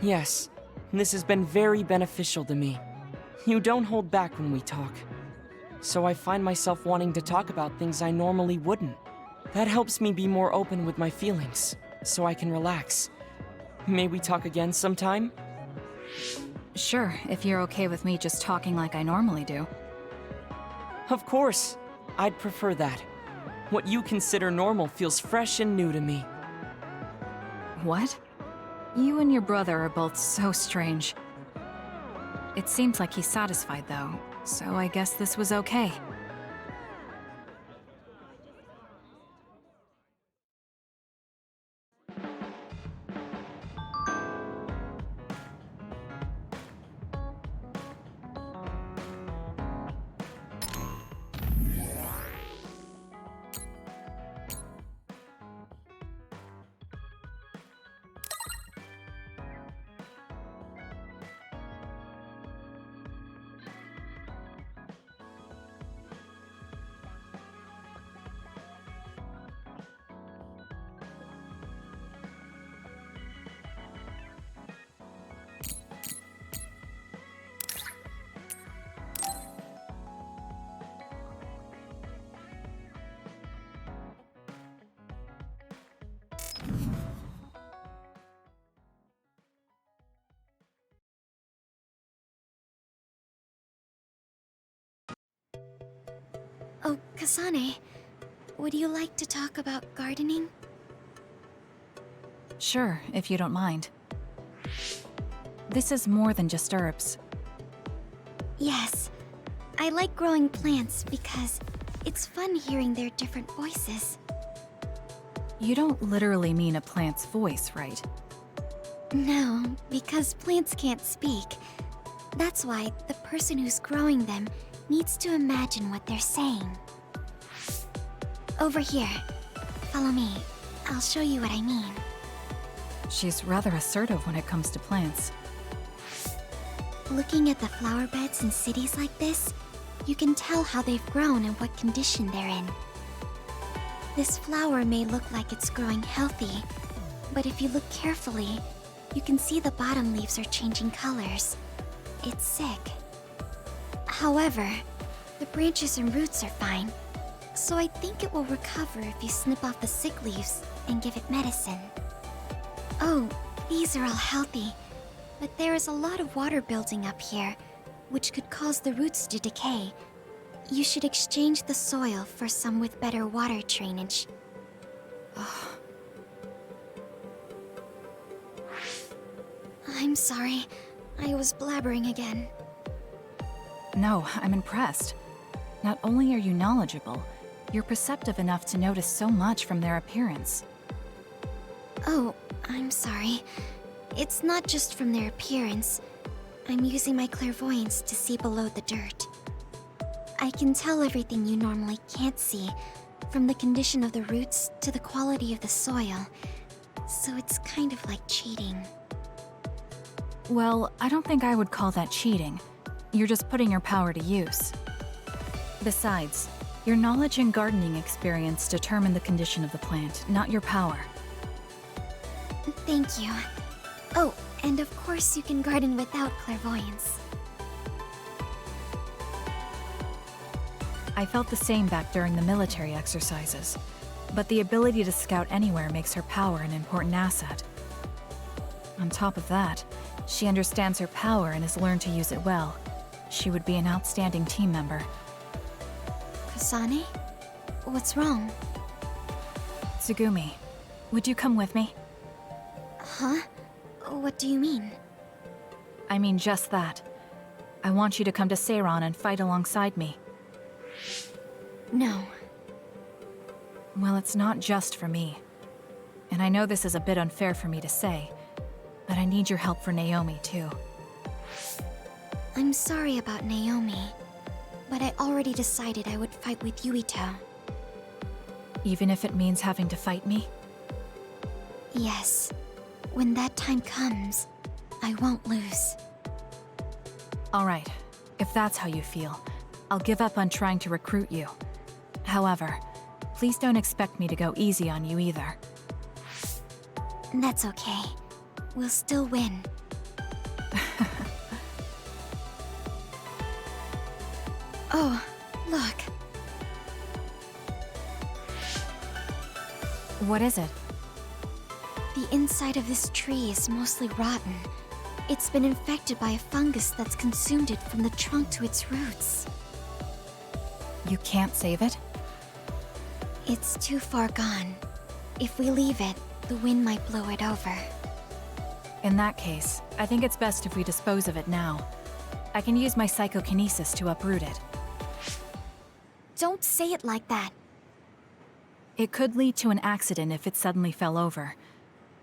Yes. This has been very beneficial to me. You don't hold back when we talk. So I find myself wanting to talk about things I normally wouldn't. That helps me be more open with my feelings, so I can relax. May we talk again sometime? Sure, if you're okay with me just talking like I normally do. Of course. I'd prefer that. What you consider normal feels fresh and new to me. What? You and your brother are both so strange. It seems like he's satisfied, though, so I guess this was okay. Oh, Kasane, would you like to talk about gardening? Sure, if you don't mind. This is more than just herbs. Yes. I like growing plants because it's fun hearing their different voices. You don't literally mean a plant's voice, right? No, because plants can't speak. That's why the person who's growing them needs to imagine what they're saying. Over here. Follow me. I'll show you what I mean. She's rather assertive when it comes to plants. Looking at the flower beds in cities like this, you can tell how they've grown and what condition they're in. This flower may look like it's growing healthy, but if you look carefully, you can see the bottom leaves are changing colors. It's sick. However, the branches and roots are fine, so I think it will recover if you snip off the sick leaves and give it medicine. Oh, these are all healthy, but there is a lot of water building up here, which could cause the roots to decay. You should exchange the soil for some with better water drainage. I'm sorry. I was blabbering again. No, I'm impressed. Not only are you knowledgeable, you're perceptive enough to notice so much from their appearance. Oh, I'm sorry. It's not just from their appearance. I'm using my clairvoyance to see below the dirt. I can tell everything you normally can't see, from the condition of the roots to the quality of the soil. So it's kind of like cheating. Well, I don't think I would call that cheating. You're just putting your power to use. Besides, your knowledge and gardening experience determine the condition of the plant, not your power. Thank you. Oh, and of course you can garden without clairvoyance. I felt the same back during the military exercises, but the ability to scout anywhere makes her power an important asset. On top of that, she understands her power and has learned to use it well. She would be an outstanding team member. Kasane? What's wrong? Tsugumi, would you come with me? Huh? What do you mean? I mean just that. I want you to come to Seiron and fight alongside me. No. Well, it's not just for me. And I know this is a bit unfair for me to say, but I need your help for Naomi, too. I'm sorry about Naomi, but I already decided I would fight with Yuito. Even if it means having to fight me? Yes. When that time comes, I won't lose. All right. If that's how you feel, I'll give up on trying to recruit you. However, please don't expect me to go easy on you either. That's okay. We'll still win. Oh, look. What is it? The inside of this tree is mostly rotten. It's been infected by a fungus that's consumed it from the trunk to its roots. You can't save it? It's too far gone. If we leave it, the wind might blow it over. In that case, I think it's best if we dispose of it now. I can use my psychokinesis to uproot it. Don't say it like that. It could lead to an accident if it suddenly fell over.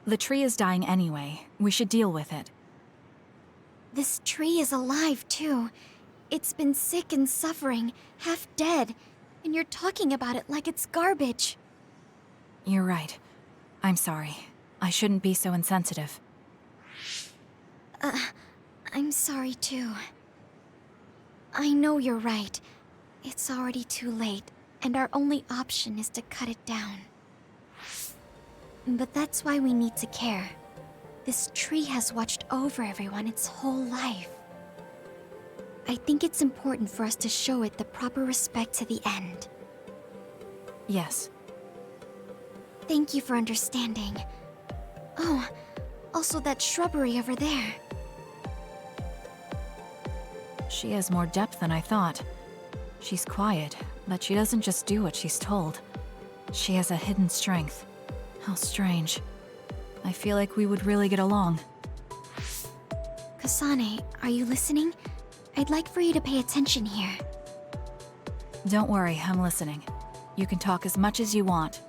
The tree is dying anyway. We should deal with it. This tree is alive, too. It's been sick and suffering, half dead, and you're talking about it like it's garbage. You're right. I'm sorry. I shouldn't be so insensitive. I'm sorry, too. I know you're right. It's already too late, and our only option is to cut it down. But that's why we need to care. This tree has watched over everyone its whole life. I think it's important for us to show it the proper respect to the end. Yes. Thank you for understanding. Oh, also that shrubbery over there. She has more depth than I thought. She's quiet, but she doesn't just do what she's told. She has a hidden strength. How strange. I feel like we would really get along. Kasane, are you listening? I'd like for you to pay attention here. Don't worry, I'm listening. You can talk as much as you want.